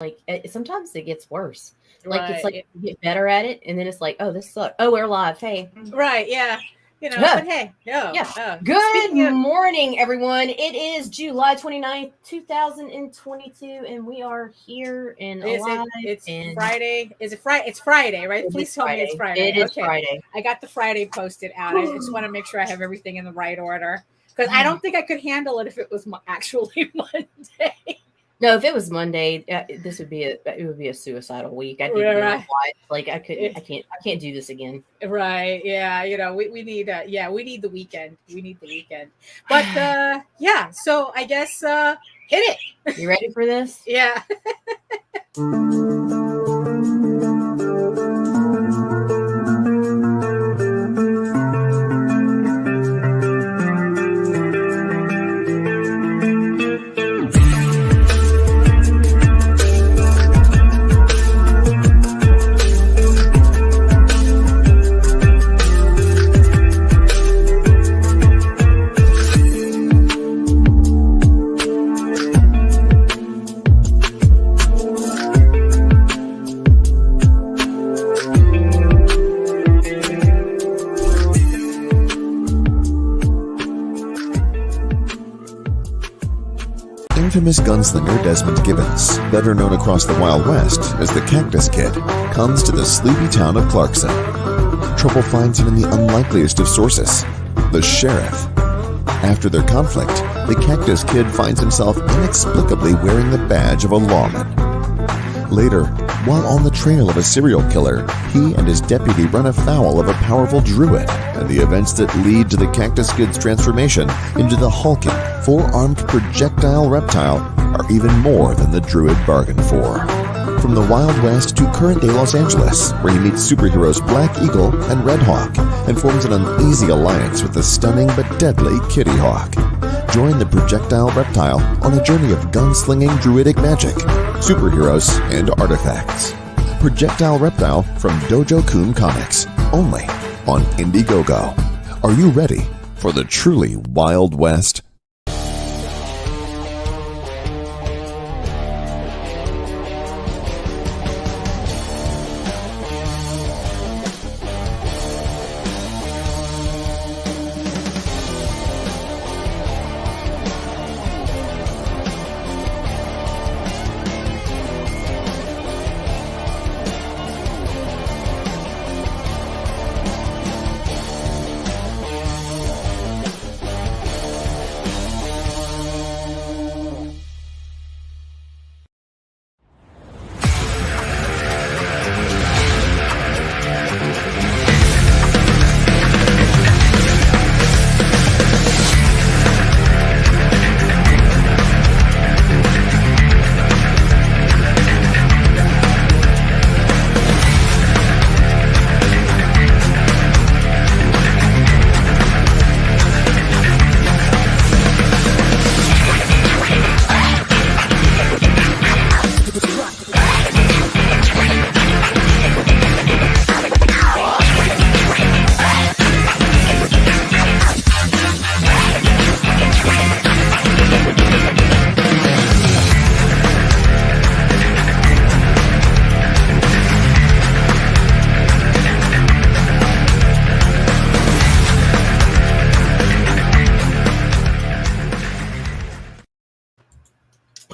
like sometimes it gets worse. Like it's Right. like you get better at it, and then it's like, oh, this sucks. Oh, we're live. Hey. Right. Yeah. But hey, no. Yeah. Oh, Good speaking of, morning, everyone. It is July 29th, 2022, and we are here and alive, it's and Friday. Is it Friday? It's Friday, right? it is Please tell me it's Friday. It Friday. is Okay. Friday. I got the Friday posted out. I just want to make sure I have everything in the right order because I don't think I could handle it if it was actually Monday. No, if it was Monday, this would be a suicidal week. I'd be Right. like Eh, I can't do this again. Right. Yeah. We need we need the weekend. We need the weekend. But yeah, so I guess hit it. You ready for this? Yeah. Infamous gunslinger Desmond Gibbons, better known across the Wild West as the Cactus Kid, comes to the sleepy town of Clarkson. Trouble finds him in the unlikeliest of sources, the sheriff. After their conflict, the Cactus Kid finds himself inexplicably wearing the badge of a lawman. Later, while on the trail of a serial killer, he and his deputy run afoul of a powerful druid, and the events that lead to the Cactus Kid's transformation into the hulking, four-armed projectile reptile are even more than the druid bargained for. From the Wild West to current-day Los Angeles, where he meets superheroes Black Eagle and Red Hawk, and forms an uneasy alliance with the stunning but deadly Kitty Hawk. Join the projectile reptile on a journey of gunslinging druidic magic, superheroes, and artifacts. Projectile Reptile from Dojo-kun Comics, only on Indiegogo. Are you ready for the truly Wild West?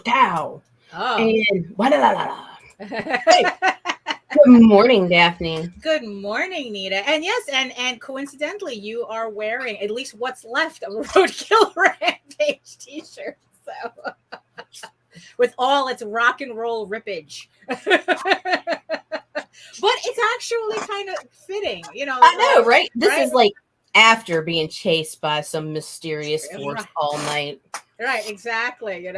Pow. Oh. And hey, good morning, Daphne. Good morning, Nita. And yes, and coincidentally, you are wearing at least what's left of a Roadkill Rampage t-shirt. So with all its rock and roll rippage. But it's actually kind of fitting, I know, right? This right? is like after being chased by some mysterious force all night. Right, exactly,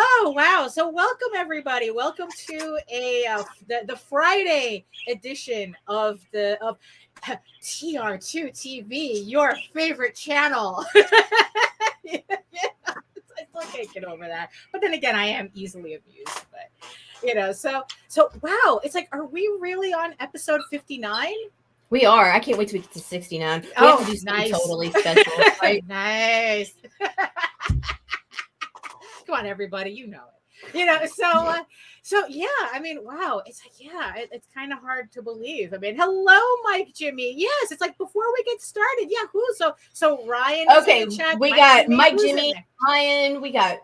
Oh wow! So welcome everybody. Welcome to the Friday edition of TR2 TV, your favorite channel. I still can't get over that. But then again, I am easily amused. But so wow! It's like, are we really on episode 59? We are. I can't wait till we get to 69. We Oh, have to do something nice. totally special, right? Nice. Come on, everybody. You know it. So yeah, I mean, wow, it's like, yeah, it's kind of hard to believe. I mean, hello, Mike, Jimmy. Yes, it's like before we get started. Yeah, so Ryan is in the chat. We got Mike, who's in Jimmy, there? Ryan. We got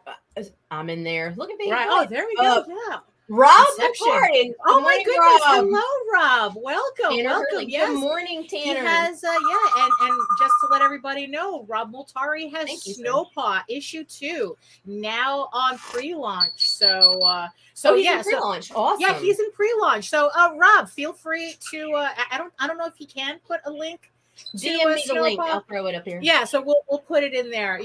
I'm in there. Look at me. Right. Oh, there we go. Yeah. Rob Inception. McCartan. Oh my Morning, goodness. Rob. Hello, Rob. Welcome. Tanner Welcome. Hurley. Yes. Good morning, Tanner. He has and just to let everybody know, Rob Multari has Thank you, Snowpaw issue 2 now on pre-launch. So he's in pre-launch. Awesome. Yeah, he's in pre-launch. So Rob, feel free to I don't know if he can put a link. DM me the link. I'll throw it up here. Yeah, so we'll put it in there,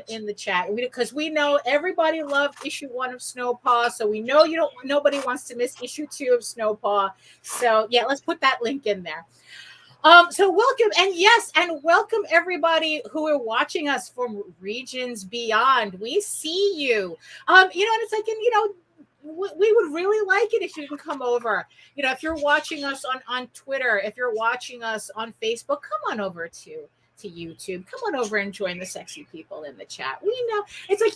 in the chat, because we know everybody loved issue 1 of Snowpaw, so we know nobody wants to miss issue 2 of Snowpaw. So yeah, let's put that link in there. So welcome, and welcome everybody who are watching us from regions beyond. We see you. And it's like, we would really like it if you can come over. If you're watching us on Twitter, if you're watching us on Facebook, come on over to YouTube. Come on over and join the sexy people in the chat. We know it's like,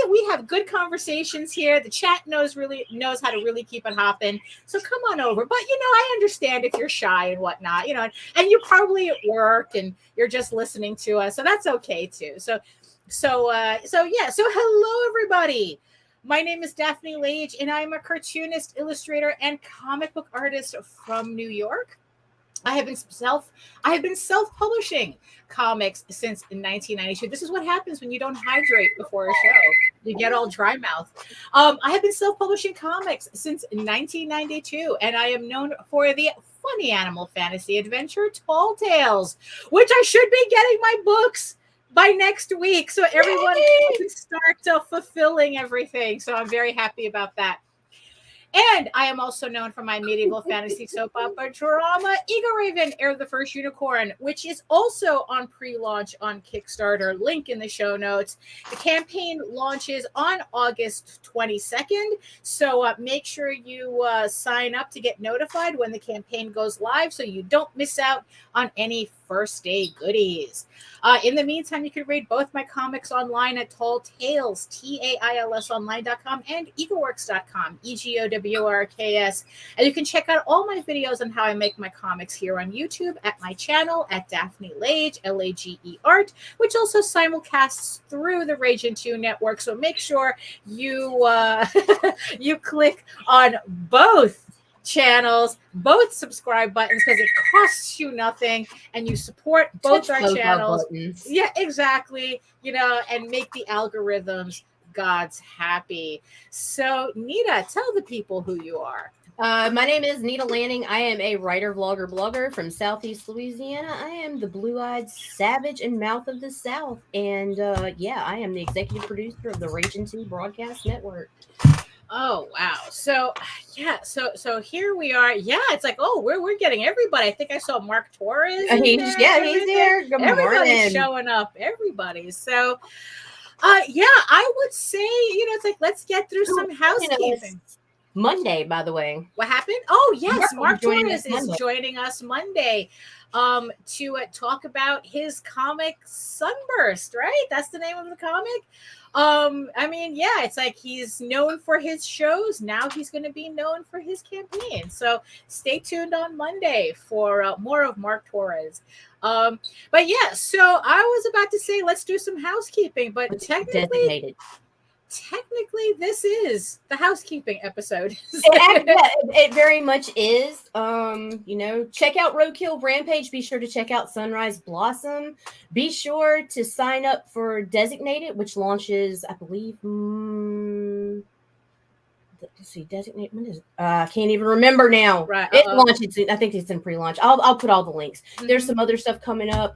we have good conversations here. The chat knows how to really keep it hopping. So come on over. But I understand if you're shy and whatnot, and you're probably at work and you're just listening to us. So that's okay too. So hello everybody. My name is Daphne Lage, and I'm a cartoonist, illustrator, and comic book artist from New York. I have been self-publishing comics since 1992. This is what happens when you don't hydrate before a show. You get all dry mouth. I have been self-publishing comics since 1992, and I am known for the funny animal fantasy adventure Tall Tales, which I should be getting my books by next week, so everyone can start fulfilling everything. So I'm very happy about that. And I am also known for my medieval fantasy soap opera drama, Eagle Raven, Heir of the First Unicorn, which is also on pre-launch on Kickstarter. Link in the show notes. The campaign launches on August 22nd. So make sure you sign up to get notified when the campaign goes live so you don't miss out on any first day goodies. In the meantime, you can read both my comics online at Tall Tales, TAILSonline.com, and egoworks.com, EGOWRKS. And you can check out all my videos on how I make my comics here on YouTube at my channel at Daphne Lage, Lage Art, which also simulcasts through the Ragin 2 network. So make sure you you click on both channels, both subscribe buttons, because it costs you nothing and you support both our channels. Yeah, exactly. And make the algorithms gods happy. So Nita, tell the people who you are. My name is Nita Lanning. I am a writer, vlogger, blogger from Southeast Louisiana. I am the blue-eyed savage and mouth of the South. And I am the executive producer of the Ragin 2 Broadcast Network. Oh wow! So here we are. Yeah, it's like, oh, we're getting everybody. I think I saw Mark Torres. He's there. Good Everybody's morning. showing up. Everybody. So, I would say, it's like, let's get through some housekeeping. Monday, by the way. What happened? Oh yes, Mark Torres is joining us Monday to talk about his comic Sunburst. Right, that's the name of the comic. It's like he's known for his shows. Now he's going to be known for his campaign. So stay tuned on Monday for more of Mark Torres. So I was about to say, let's do some housekeeping, but technically, this is the housekeeping episode. It very much is. Check out Roadkill Rampage. Be sure to check out Sunrise Blossom. Be sure to sign up for Designated, which launches, I believe, let's see, Designated, when is it? I can't even remember now. Right. It launches, I think it's in pre-launch. I'll put all the links. Mm-hmm. There's some other stuff coming up.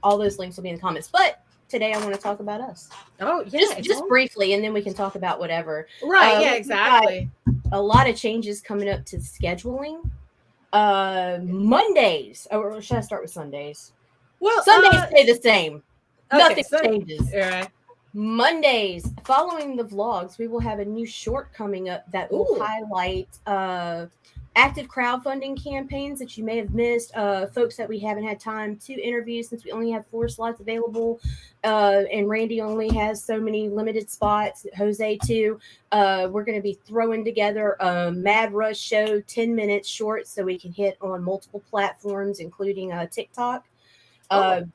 All those links will be in the comments. But today I want to talk about us. Oh, yeah. Just briefly, and then we can talk about whatever. Right, exactly. A lot of changes coming up to scheduling. Mondays, or should I start with Sundays? Well, Sundays stay the same. Okay, Nothing changes. Right. Mondays, following the vlogs, we will have a new short coming up that will highlight active crowdfunding campaigns that you may have missed, folks that we haven't had time to interview since we only have 4 slots available, and Randy only has so many limited spots, Jose too. We're going to be throwing together a Mad Rush show, 10 minutes short, so we can hit on multiple platforms, including TikTok.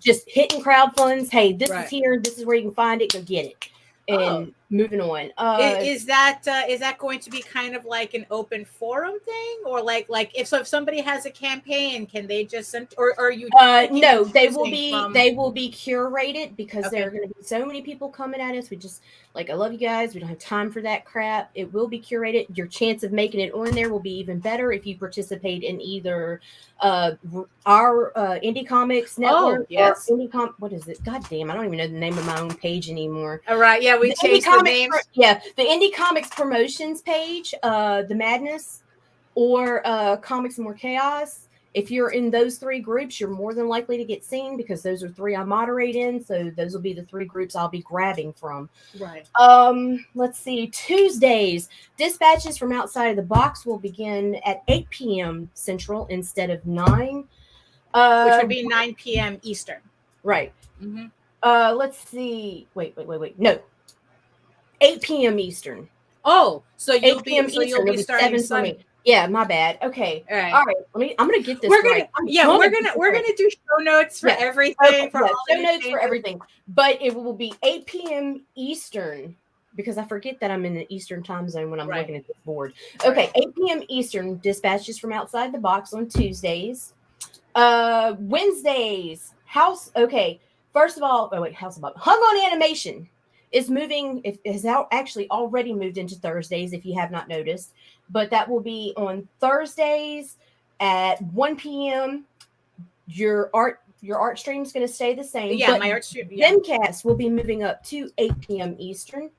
Just hitting crowd funds. Hey, this is here. This is where you can find it. Go get it. And moving on. Is that going to be kind of like an open forum thing, or like if somebody has a campaign, can they just send, or are you? No, they will be curated, because there are going to be so many people coming at us. We just I love you guys. We don't have time for that crap. It will be curated. Your chance of making it on there will be even better if you participate in either our Indie Comics Network or what is it? God damn, I don't even know the name of my own page anymore. All right, yeah, we changed the names. The Indie Comics promotions page, the Madness, or Comics and More Chaos. If you're in those 3 groups, you're more than likely to get seen, because those are 3 I moderate in. So those will be the 3 groups I'll be grabbing from. Right. Let's see. Tuesdays, Dispatches from Outside of the Box will begin at 8 p.m. Central instead of 9. Which would be 9 p.m. Eastern. Right. Mm-hmm. Let's see. Wait. No. 8 p.m. Eastern. Oh, so you'll 8 p.m. be Eastern. starting 7 for me. Yeah, my bad. Okay. All right. I'm gonna get this We're right. We're gonna do show notes for everything. Show notes for everything. But it will be 8 p.m. Eastern, because I forget that I'm in the Eastern time zone when I'm looking at this board. Okay, 8 p.m. Eastern, Dispatches from Outside the Box on Tuesdays. Wednesdays, House. Okay, first of all, House of Bob. Hung on Animation is moving. It has actually already moved into Thursdays, if you have not noticed. But that will be on Thursdays at 1 p.m. Your art stream is going to stay the same. Yeah, my art stream. Yeah. Zemcast will be moving up to 8 p.m. Eastern.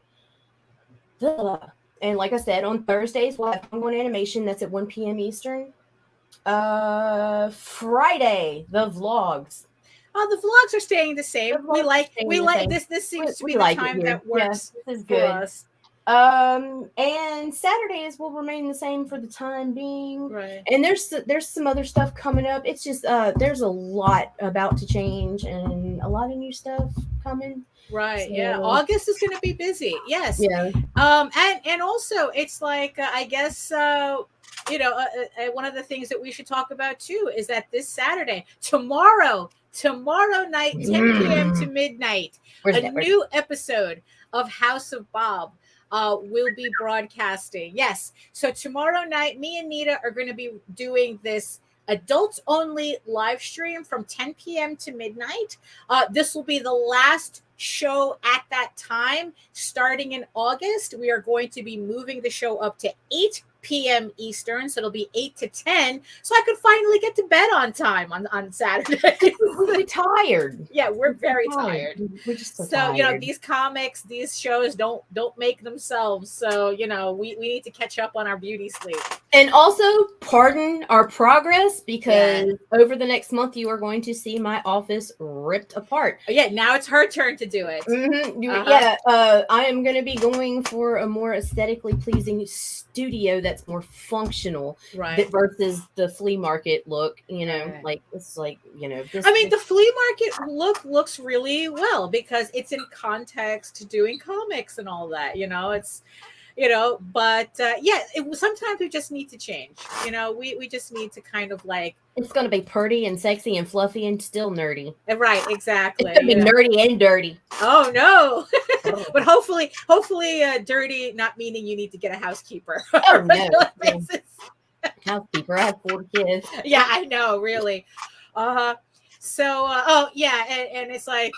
And like I said, on Thursdays, we'll have Hung on Animation. That's at 1 p.m. Eastern. Friday, the vlogs. Oh, the vlogs are staying the same. We like this. This seems to be the time that works this is for good. us. And Saturdays will remain the same for the time being. Right. And there's some other stuff coming up. It's just there's a lot about to change and a lot of new stuff coming. Right. So, yeah. August is going to be busy. Yes. Yeah. And also it's like I guess one of the things that we should talk about too is that this Saturday, tomorrow night, 10 p.m. to midnight, new episode of House of Bob will be broadcasting. Yes. So tomorrow night, me and Nita are going to be doing this adults only live stream from 10 p.m. to midnight. This will be the last show at that time. Starting in August, we are going to be moving the show up to 8 p.m. Eastern, so it'll be 8 to 10, so I could finally get to bed on time on Saturday. We're tired. Yeah, we're very tired. We're just so tired. You know, these comics, these shows don't make themselves, so you know we need to catch up on our beauty sleep. And also, pardon our progress, because over the next month you are going to see my office ripped apart. Oh, yeah, now it's her turn to do it. Mm-hmm. Yeah, I am going to be going for a more aesthetically pleasing studio that's more functional, right? Versus the flea market look. You know, like it's like the flea market look looks really well because it's in context to doing comics and all that. You know, it's. But sometimes we just need to change. We just need to kind of like. It's going to be pretty and sexy and fluffy and still nerdy. Right, exactly. It's going to be nerdy and dirty. Oh no! But hopefully, dirty, not meaning you need to get a housekeeper. Oh no! Housekeeper. I have 4 kids. Yeah, I know. Really. So, and it's like,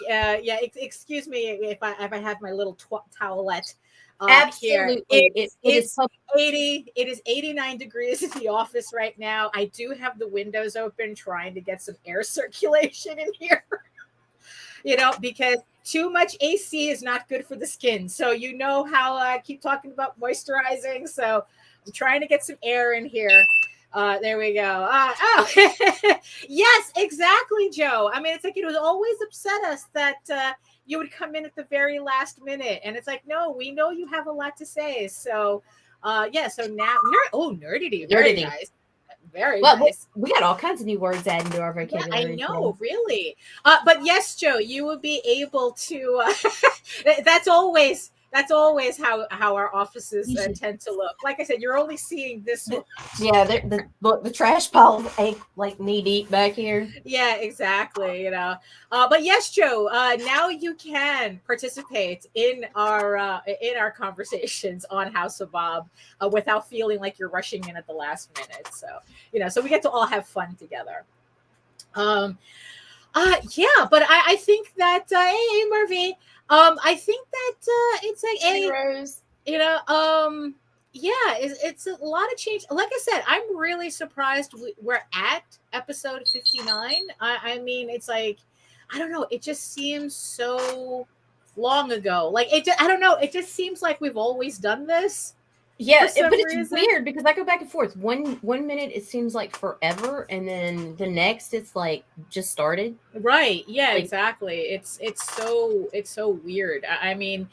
excuse me if I have my little towelette. Absolutely. Here. It is 80. It is 89 degrees in the office right now. I do have the windows open, trying to get some air circulation in here. Because too much AC is not good for the skin. So you know how I keep talking about moisturizing. So I'm trying to get some air in here. There we go. Yes, exactly, Joe. I mean, it's like it would always upset us that you would come in at the very last minute, and it's like, no, we know you have a lot to say. So, so now, nerdity, very nice. Very Well, nice. we got all kinds of new words added to our Yeah, vocabulary. I know, really. But yes, Joe, you will be able to. That's always how our offices You should, tend to look. Like I said, you're only seeing this one. yeah, the trash piles ache like knee deep back here. Yeah, exactly. You know, but yes, Joe. Now you can participate in our conversations on House of Bob without feeling like you're rushing in at the last minute. So so we get to all have fun together. Um, yeah, but I think that hey, Murphy, I think that it's like Hey, a Rose. yeah, it's a lot of change. Like I said, I'm really surprised we're at episode 59. I mean, it's like I don't know, it just seems so long ago. Like I don't know, it just seems like we've always done this Yeah, for some but it's reason. weird because I go back and forth. One minute it seems like forever, and then the next it's like just started. Right. Yeah, Like, exactly. It's so weird. I mean,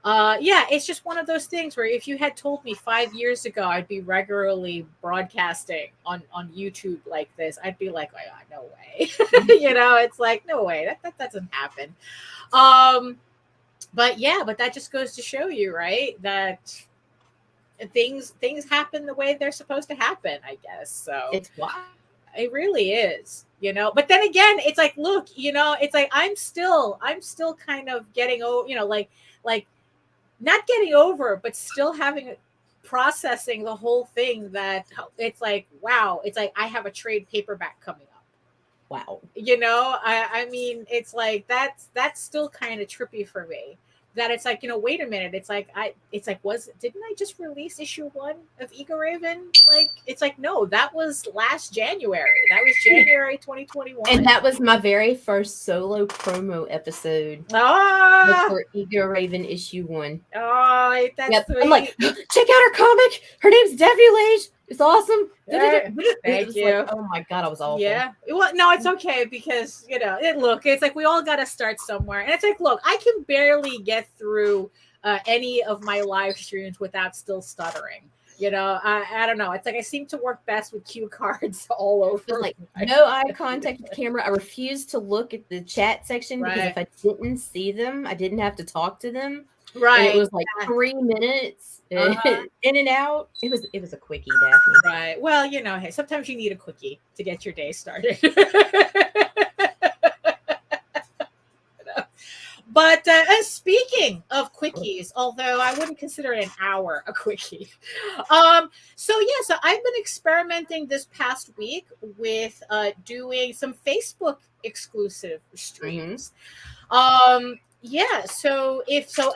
yeah, it's just one of those things where if you had told me 5 years ago I'd be regularly broadcasting on YouTube like this, I'd be like, oh, no way. It's like no way that doesn't happen. But yeah, but that just goes to show you, right, that things happen the way they're supposed to happen, I guess. So it's why. it really is, but then again, it's like, look, it's like I'm still kind of getting over, like not getting over, but still having processing the whole thing that it's like, wow, it's like I have a trade paperback coming up. Wow. I mean, it's like that's still kind of trippy for me. That it's like, wait a minute, didn't I just release issue 1 of Ego Raven? Like, it's like, no, that was last January. That was January 2021. And that was my very first solo promo episode. Ah, For Ego Raven issue 1. Oh, that's Yep. sweet. I'm like, check out her comic. Her name's Daphne Lage. It's awesome. Thank It was you. like, oh my god, I was awful. Yeah. Well, no, it's okay because it's like we all got to start somewhere, and it's like, look, I can barely get through any of my live streams without still stuttering. I don't know. It's like I seem to work best with cue cards all over. It was like no eye contact with the camera. I refused to look at the chat section because if I didn't see them, I didn't have to talk to them. Right. And it was like 3 minutes in and out. It was a quickie, Daphne. Right. Well, hey, sometimes you need a quickie to get your day started. But speaking of quickies, although I wouldn't consider an hour a quickie. So I've been experimenting this past week with doing some Facebook exclusive streams. Yeah, so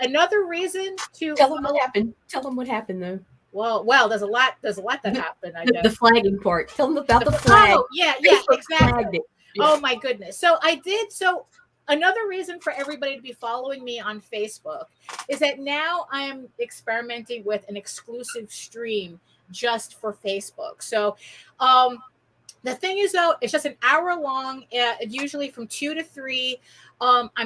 another reason to tell them what happened. Tell them what happened though. Well, there's a lot that happened. I guess the flagging part. Tell them about the flag. Oh, yeah, exactly. Yeah. Oh my goodness. So I did. So another reason for everybody to be following me on Facebook is that now I am experimenting with an exclusive stream just for Facebook. So, the thing is, though, it's just an hour long, usually from 2 to 3. I'm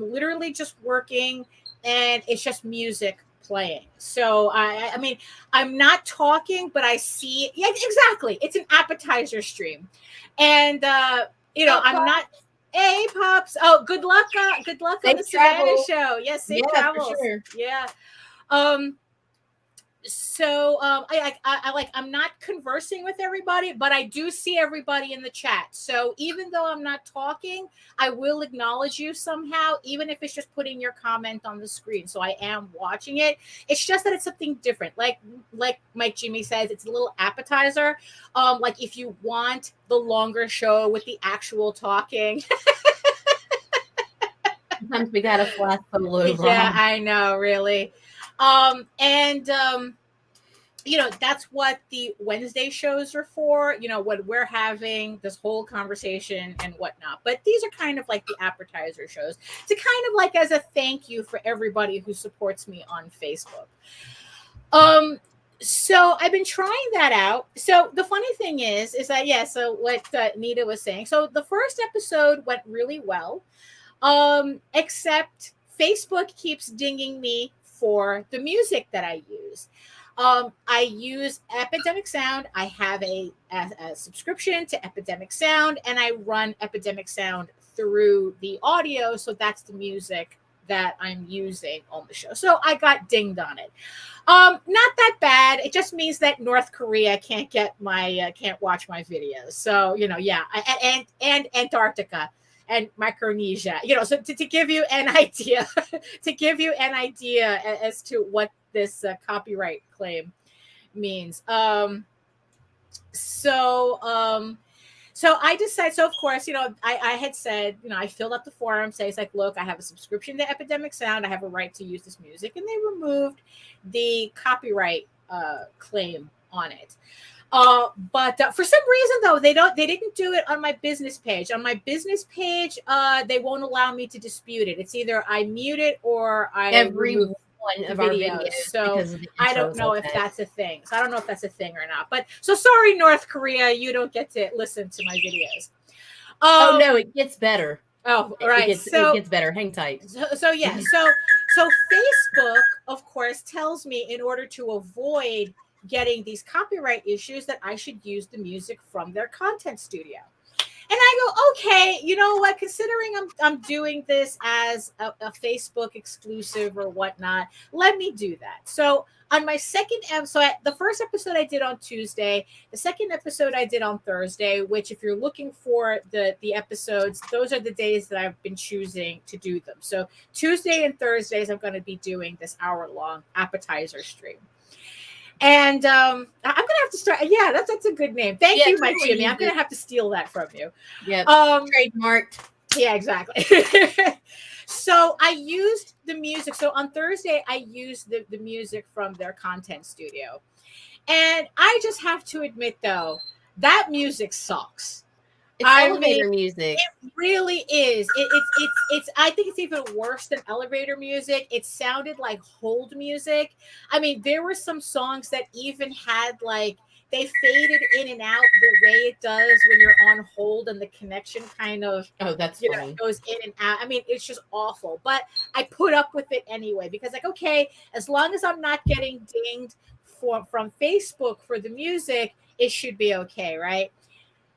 literally just working, and it's just music playing. So I mean, I'm not talking, but I see. Yeah, exactly. It's an appetizer stream, and I'm not. Hey, Pops. Oh, good luck. Good luck on the Savannah show. Yes, safe travels. For sure. Yeah. So I'm not conversing with everybody, but I do see everybody in the chat. So even though I'm not talking, I will acknowledge you somehow, even if it's just putting your comment on the screen. So I am watching it. It's just that it's something different. Like Mike Jimmy says, it's a little appetizer. Like if you want the longer show with the actual talking. Sometimes we gotta flash solo. Yeah, I know, really. That's what the Wednesday shows are for, when we're having this whole conversation and whatnot. But these are kind of like the appetizer shows to kind of like as a thank you for everybody who supports me on Facebook. So I've been trying that out. So the funny thing is that, so what Nita was saying. So the first episode went really well, except Facebook keeps dinging me for the music that I use. I use Epidemic Sound. I have a subscription to Epidemic Sound, and I run Epidemic Sound through the audio. So that's the music that I'm using on the show. So I got dinged on it. Not that bad. It just means that North Korea can't get my can't watch my videos. So yeah, and Antarctica and Micronesia. So to give you an idea, as to what this copyright claim means. So I decided, so of course, I had said, I filled out the form, say, it's like, look, I have a subscription to Epidemic Sound. I have a right to use this music. And they removed the copyright claim on it. But for some reason, though, they didn't do it on my business page. On my business page, they won't allow me to dispute it. It's either I mute it or I remove one of our videos. So I don't know if that's a thing. So I don't know if that's a thing or not. But so sorry, North Korea, you don't get to listen to my videos. Oh no, it gets better. Oh, right. It gets better. Hang tight. So yeah. So Facebook, of course, tells me in order to avoid getting these copyright issues that I should use the music from their content studio. And I go, okay, you know what? Considering I'm doing this as a Facebook exclusive or whatnot, let me do that. So on my second episode, the first episode I did on Tuesday, the second episode I did on Thursday, which if you're looking for the episodes, those are the days that I've been choosing to do them. So Tuesday and Thursdays, I'm going to be doing this hour-long appetizer stream. And I'm gonna have to start. Yeah, that's a good name. Thank you, Mike Jimmy. I'm gonna have to steal that from you. Yeah, trademarked. Yeah, exactly. So I used the music. So on Thursday, I used the music from their content studio, and I just have to admit, though, that music sucks. It's elevator music. It really is. It's. I think it's even worse than elevator music. It sounded like hold music. I mean, there were some songs that even had like they faded in and out the way it does when you're on hold and the connection kind of goes in and out. I mean, it's just awful. But I put up with it anyway because like, okay, as long as I'm not getting dinged from Facebook for the music, it should be okay, right?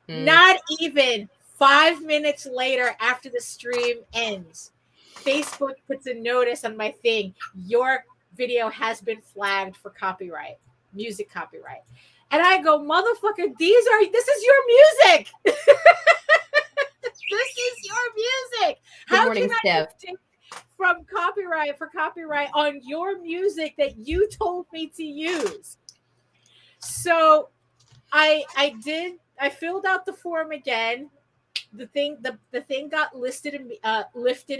Not even 5 minutes later after the stream ends, Facebook puts a notice on my thing. Your video has been flagged for copyright, music copyright. And I go, motherfucker, this is your music. This is your music. How can I take from copyright on your music that you told me to use? So I filled out the form again. The thing got lifted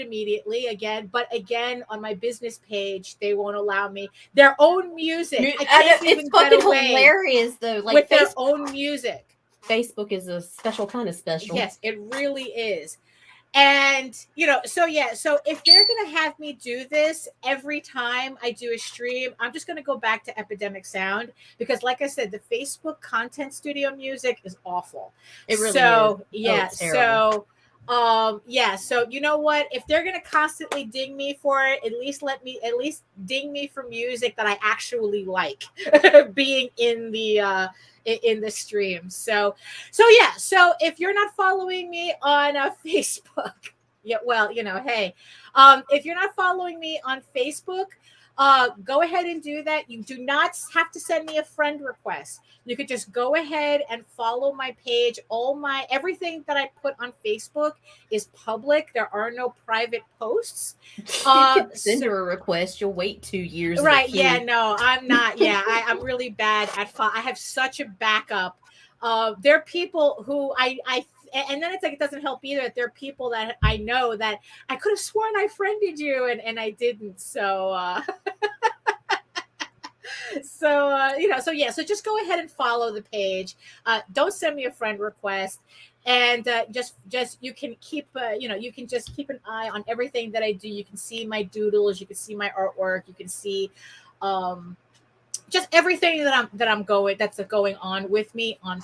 immediately again, but again on my business page they won't allow me their own music. I can't even it's fucking hilarious though, like with their own music. Facebook is a special kind of special. Yes, it really is. And so if they're gonna have me do this every time I do a stream, I'm just gonna go back to Epidemic Sound because, like I said, the Facebook content studio music is awful. It really is. Yeah. So you know what? If they're gonna constantly ding me for it, at least ding me for music that I actually like being in the stream. So if you're not following me on Facebook, hey, if you're not following me on Facebook, go ahead and do that. You do not have to send me a friend request. You could just go ahead and follow my page. Everything that I put on Facebook is public. There are no private posts. You can send her a request. You'll wait 2 years. Right. Yeah, no, I'm not. Yeah, I'm really bad at I have such a backup. There are people who and then it's like, it doesn't help either that there are people that I know that I could have sworn I friended you and I didn't. So, so just go ahead and follow the page. Don't send me a friend request. And just you can keep you can just keep an eye on everything that I do. You can see my doodles, you can see my artwork, you can see just everything that's going on with me on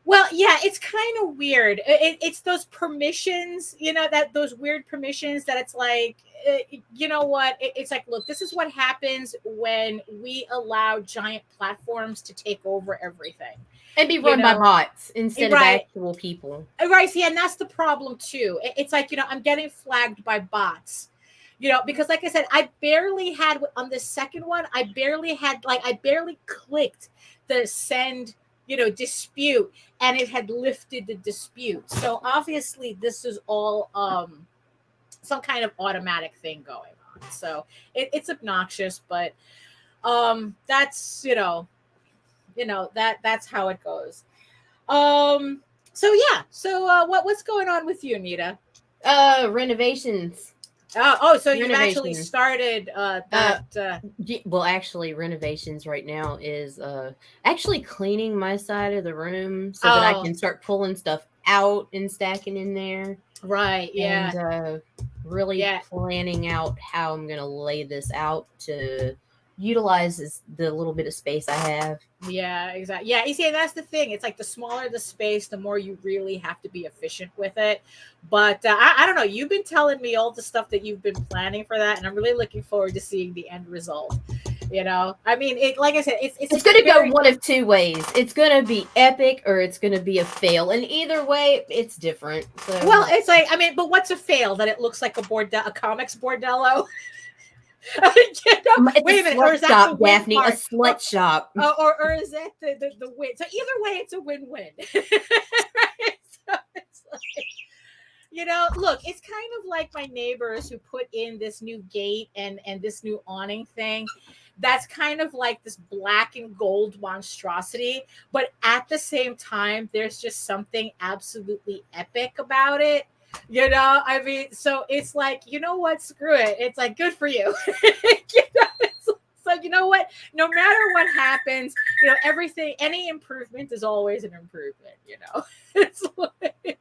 Well, yeah, it's kind of weird. It's those permissions, that those weird permissions that it's like, you know what? It's like, look, this is what happens when we allow giant platforms to take over everything. And be run by bots instead of Right. actual people. Right. See, and that's the problem too. It's like, I'm getting flagged by bots, because like I said, I barely had on the second one, I barely clicked the send, dispute, and it had lifted the dispute. So obviously this is all some kind of automatic thing going on. So it's obnoxious, but that's that's how it goes. So yeah. So what's going on with you, Nita? Renovations. So you've actually started that. Well, actually, renovations right now is actually cleaning my side of the room so that I can start pulling stuff out and stacking in there. Right. Yeah. And really planning out how I'm gonna lay this out to utilize the little bit of space I have. Yeah, exactly. Yeah, you see, that's the thing. It's like the smaller the space, the more you really have to be efficient with it. But I don't know. You've been telling me all the stuff that you've been planning for that, and I'm really looking forward to seeing the end result. I mean, like I said, it's going to go one of two ways. It's going to be epic, or it's going to be a fail, and either way, it's different. So. Well, it's like, I mean, but what's a fail? That it looks like a comics bordello. Wait a minute, or is that shop, Daphne? Part? A slut shop, or is that the win? So either way, it's a win-win. Right? So it's like, look, it's kind of like my neighbors who put in this new gate and this new awning thing. That's kind of like this black and gold monstrosity, but at the same time, there's just something absolutely epic about it. I mean, so it's like, you know what, screw it. It's like, good for you. So you know what, no matter what happens, everything, any improvement is always an improvement. It's like,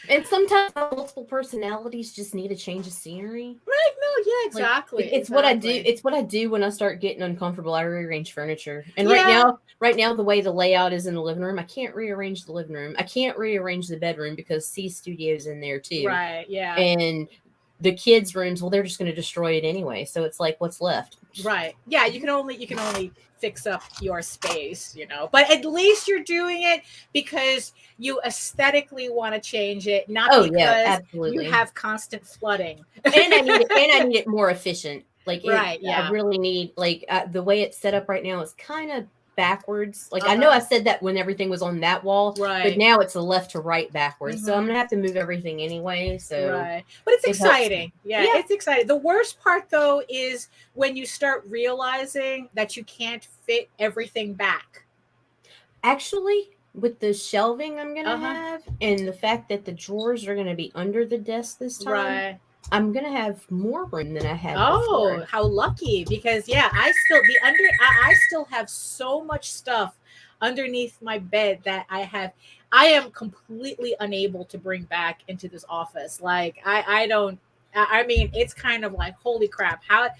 And sometimes multiple personalities just need a change of scenery. Right? No, yeah, exactly. Like, it's what I do. It's what I do when I start getting uncomfortable. I rearrange furniture. And right now, the way the layout is in the living room, I can't rearrange the living room. I can't rearrange the bedroom because C Studio's in there too. Right. Yeah. And the kids' rooms, well, they're just going to destroy it anyway. So it's like, what's left? Right. Yeah. You can only fix up your space, but at least you're doing it because you aesthetically want to change it, not because you have constant flooding. And I need it more efficient. Like, right. I really need, like, the way it's set up right now is kind of backwards. Like, I know I said that when everything was on that wall, right, but now it's a left to right backwards. Mm-hmm. So I'm gonna have to move everything anyway. So right, but it's exciting. Yeah, it's exciting. The worst part though is when you start realizing that you can't fit everything back. Actually, with the shelving I'm gonna have, and the fact that the drawers are gonna be under the desk this time, right, I'm gonna have more room than I had before. How lucky! Because I still have so much stuff underneath my bed that I am completely unable to bring back into this office. Like I mean, it's kind of like, holy crap, how.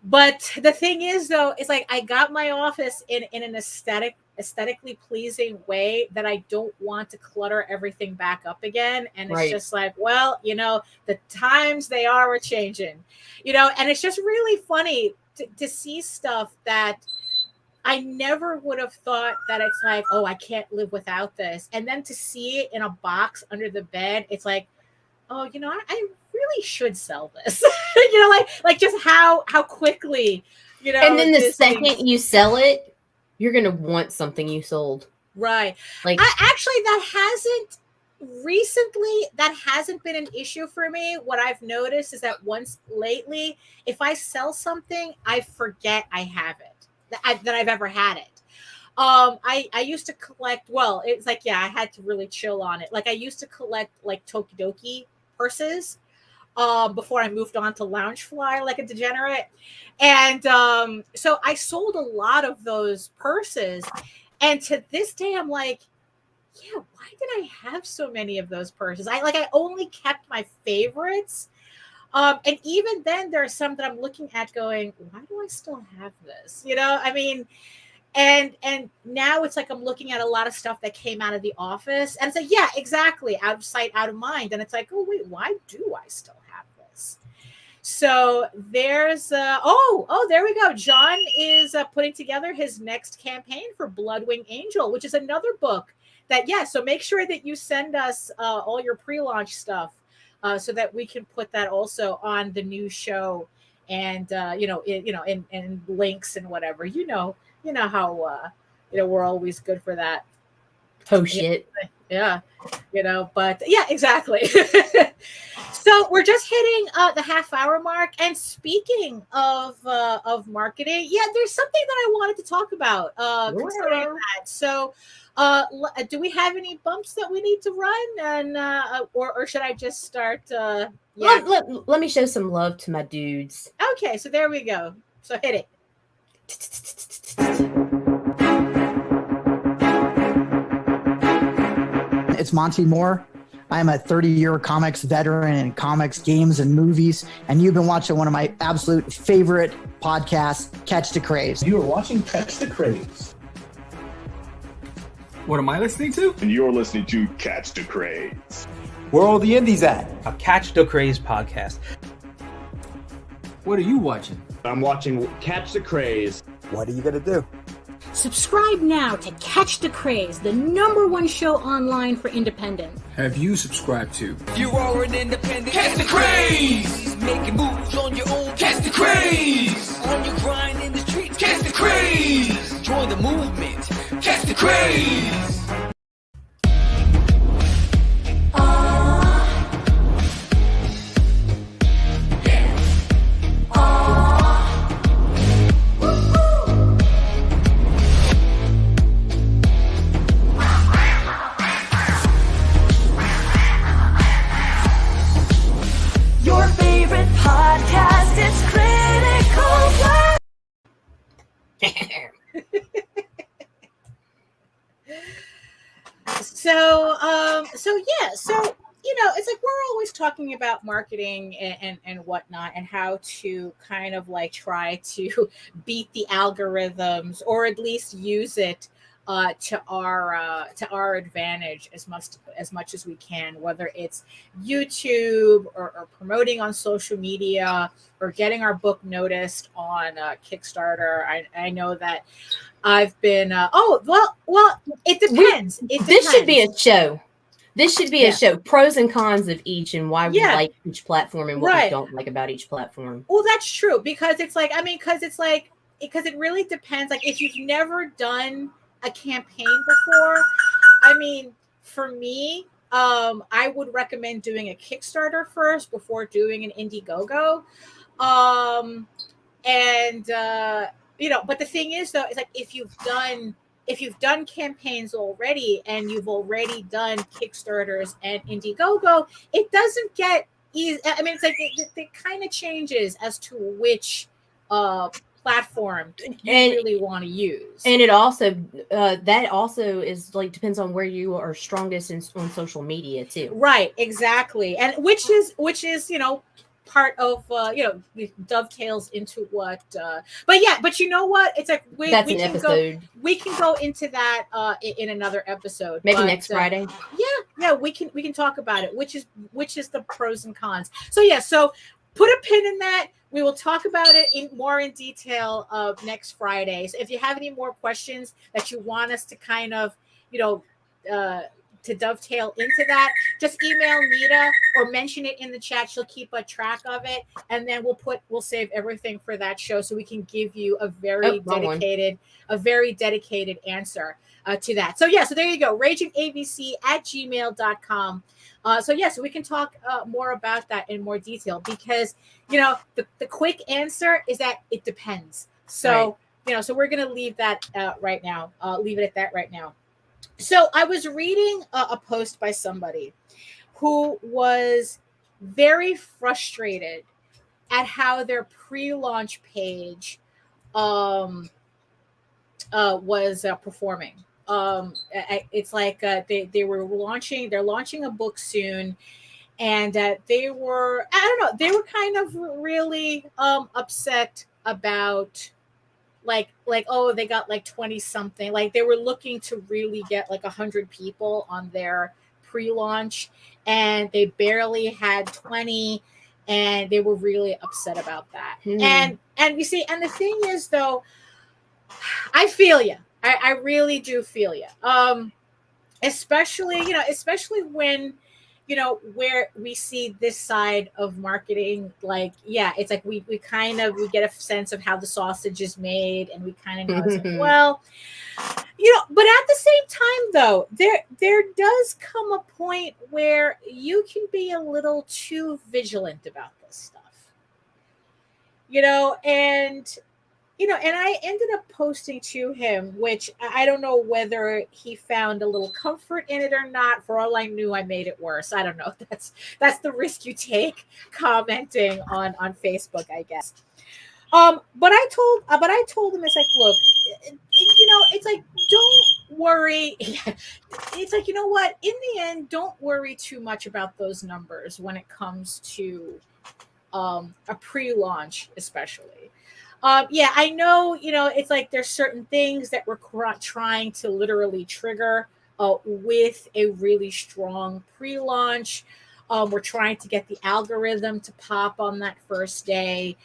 But the thing is, though, it's like I got my office in an aesthetically pleasing way that I don't want to clutter everything back up again. And it's just like, well, the times they are changing, and it's just really funny to see stuff that I never would have thought that it's like, oh, I can't live without this. And then to see it in a box under the bed, it's like, oh, I really should sell this. like just how quickly, And then the second you sell it, you're gonna want something you sold. Right. Like that hasn't been an issue for me. What I've noticed is that once lately, if I sell something, I forget I have it, that I've ever had it. I used to collect, well, it's like, I had to really chill on it. Like I used to collect like Tokidoki purses before I moved on to Loungefly like a degenerate. And so I sold a lot of those purses. And to this day, I'm like, why did I have so many of those purses? I only kept my favorites. And even then, there are some that I'm looking at going, why do I still have this? I mean, And now it's like I'm looking at a lot of stuff that came out of The Office, and it's like, yeah, exactly, out of sight, out of mind. And it's like, oh wait, why do I still have this? So there's there we go. John is putting together his next campaign for Bloodwing Angel, which is another book that, so make sure that you send us all your pre-launch stuff so that we can put that also on the new show, and in links and whatever. You know how we're always good for that. Oh shit. Yeah, but yeah, exactly. So we're just hitting the half-hour mark, and speaking of marketing, there's something that I wanted to talk about concerning that. So do we have any bumps that we need to run, and or should I just start let me show some love to my dudes. Okay, so there we go. So hit it. It's Monty Moore. I'm a 30-year comics veteran in comics, games, and movies, and you've been watching one of my absolute favorite podcasts, Catch the Craze. You are watching Catch the Craze. What am I listening to? And you're listening to Catch the Craze. Where are all the indies at? A Catch the Craze podcast. What are you watching? I'm watching Catch the Craze. What are you going to do? Subscribe now to Catch the Craze, the #1 show online for independent. Have you subscribed to? You are an independent. Catch the Craze! Making moves on your own. Catch the Craze! On your grind in the streets. Catch the Craze! Join the movement. Catch the Craze! So it's like we're always talking about marketing and whatnot, and how to kind of like try to beat the algorithms, or at least use it to our advantage as much as we can, whether it's YouTube or promoting on social media, or getting our book noticed on Kickstarter. I know that I've been it depends. This should be a show. This should be a show, pros and cons of each, and why we like each platform and what we don't like about each platform. Well, that's true, because it's like, because it really depends. Like, if you've never done a campaign before, for me, I would recommend doing a Kickstarter first before doing an Indiegogo. But the thing is, though, it's like if you've done campaigns already, and you've already done Kickstarters and Indiegogo, it doesn't get easy. It's like it kind of changes as to which platform you really want to use. And it also that also is like depends on where you are strongest on social media too. Right, exactly. And which is part of dovetails into what but you know what, it's like we can go into that in another episode, maybe next Friday. We can talk about it, which is the pros and cons. So put a pin in that. We will talk about it more in detail next Friday. So if you have any more questions that you want us to kind of to dovetail into that, just email Nita or mention it in the chat. She'll keep a track of it, and then we'll save everything for that show, so we can give you a very dedicated answer to that. So there you go, ragingabc@gmail.com. So we can talk more about that in more detail, because the quick answer is that it depends. So so we're gonna leave that right now. Leave it at that right now. So I was reading a post by somebody who was very frustrated at how their pre-launch page was performing. It's like they're launching a book soon, and they were kind of really upset about oh, they got like 20 something. Like they were looking to really get like 100 people on their pre-launch, and they barely had 20, and they were really upset about that. And you see, and the thing is though, I feel you. I really do feel you. Especially when, where we see this side of marketing, like, yeah, it's like we get a sense of how the sausage is made, and we kind of know it's like, well, but at the same time though, there does come a point where you can be a little too vigilant about this stuff, and I ended up posting to him, which I don't know whether he found a little comfort in it or not. For all I knew, I made it worse. I don't know. That's the risk you take commenting on Facebook, I guess. But I told him, it's like, look, it's like, don't worry. It's like, you know what? In the end, don't worry too much about those numbers when it comes to a pre-launch, especially. Yeah, I know, it's like there's certain things that we're trying to literally trigger with a really strong pre-launch. We're trying to get the algorithm to pop on that first day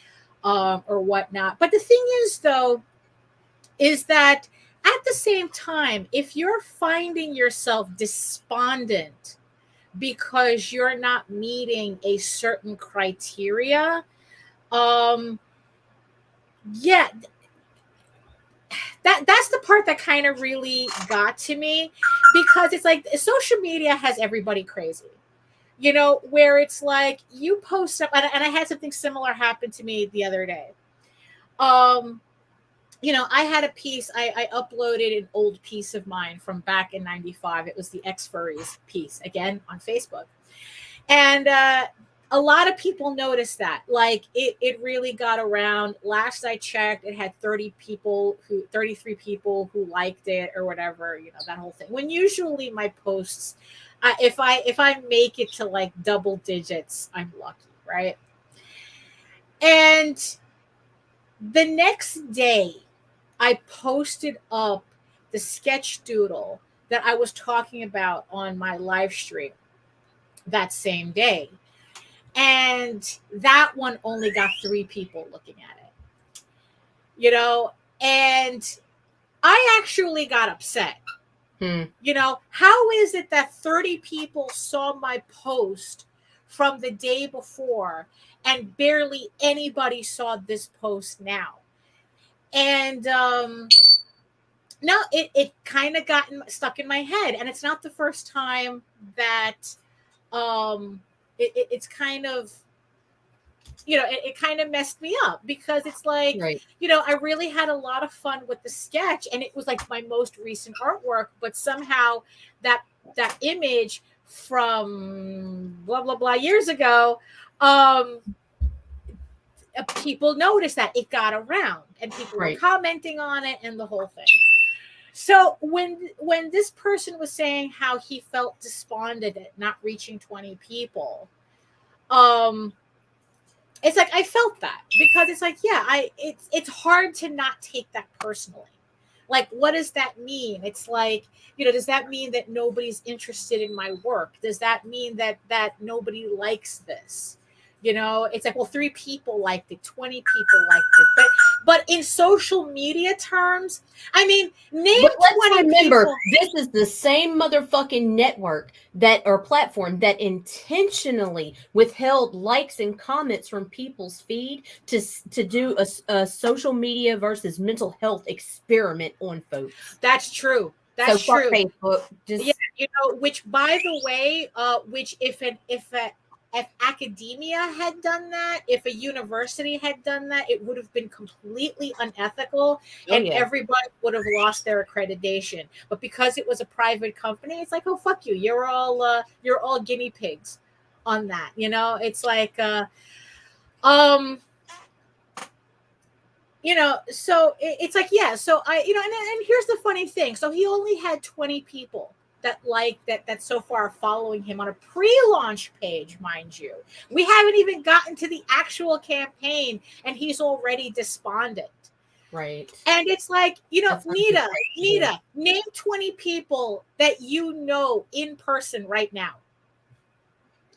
or whatnot. But the thing is, though, is that at the same time, if you're finding yourself despondent because you're not meeting a certain criteria, yeah, that's the part that kind of really got to me, because it's like social media has everybody crazy, where it's like you post up, and I had something similar happen to me the other day. I had a piece, I uploaded an old piece of mine from back in 95. It was the X Furries piece, again, on Facebook. And a lot of people noticed that. Like, it really got around. Last I checked, it had 33 people who liked it or whatever, that whole thing. When usually my posts, if I make it to like double digits, I'm lucky, right? And the next day, I posted up the sketch doodle that I was talking about on my live stream that same day. And that one only got 3 people looking at it, and I actually got upset. How is it that 30 people saw my post from the day before and barely anybody saw this post now? And no, it kind of got stuck in my head. And it's not the first time that it's kind of, it kind of messed me up, because it's like, right. I really had a lot of fun with the sketch, and it was like my most recent artwork, but somehow that image from blah, blah, blah years ago, people noticed that it got around, and people were commenting on it and the whole thing. So when this person was saying how he felt despondent at not reaching 20 people, it's like I felt that, because it's like, yeah, it's hard to not take that personally. Like, what does that mean? It's like, does that mean that nobody's interested in my work? Does that mean that nobody likes this? It's like, well, 3 people liked it, 20 people liked it. But in social media terms, I mean, name 20 remember, people. This is the same motherfucking network or platform that intentionally withheld likes and comments from people's feed to do a social media versus mental health experiment on folks. That's true. That's true. Facebook, which, by the way, if academia had done that, if a university had done that, it would have been completely unethical, and everybody would have lost their accreditation. But because it was a private company, it's like, oh, fuck you. You're all guinea pigs on that. It's like, so it's like, yeah. So and here's the funny thing. So he only had 20 people that so far are following him on a pre-launch page, mind you. We haven't even gotten to the actual campaign, and he's already despondent. Right. And it's like, That's Nita, unprofessional. name 20 people that you know in person right now.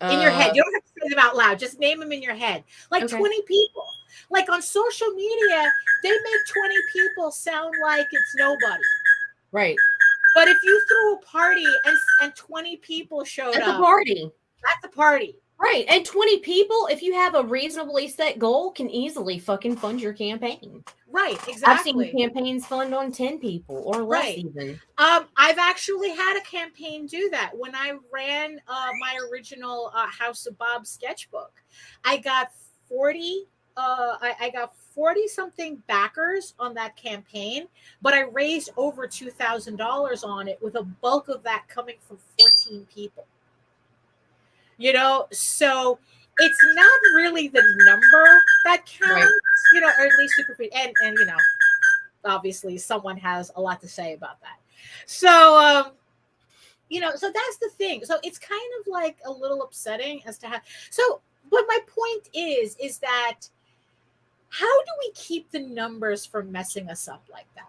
In your head. You don't have to say them out loud. Just name them in your head. Like Okay. 20 people. Like on social media, they make 20 people sound like it's nobody. Right. But if you threw a party and 20 people showed That's up, a party. that's a party. Right. And 20 people, if you have a reasonably set goal, can easily fucking fund your campaign. Right, I've exactly. seen campaigns fund on 10 people or less Right. even. I've actually had a campaign do that. When I ran my original House of Bob sketchbook, I got 40 I got 40 something backers on that campaign, but I raised over $2,000 on it, with a bulk of that coming from 14 people. So it's not really the number that counts, or at least super, and obviously someone has a lot to say about that. So so that's the thing. So it's kind of like a little upsetting as to how. So, but my point is that how do we keep the numbers from messing us up like that?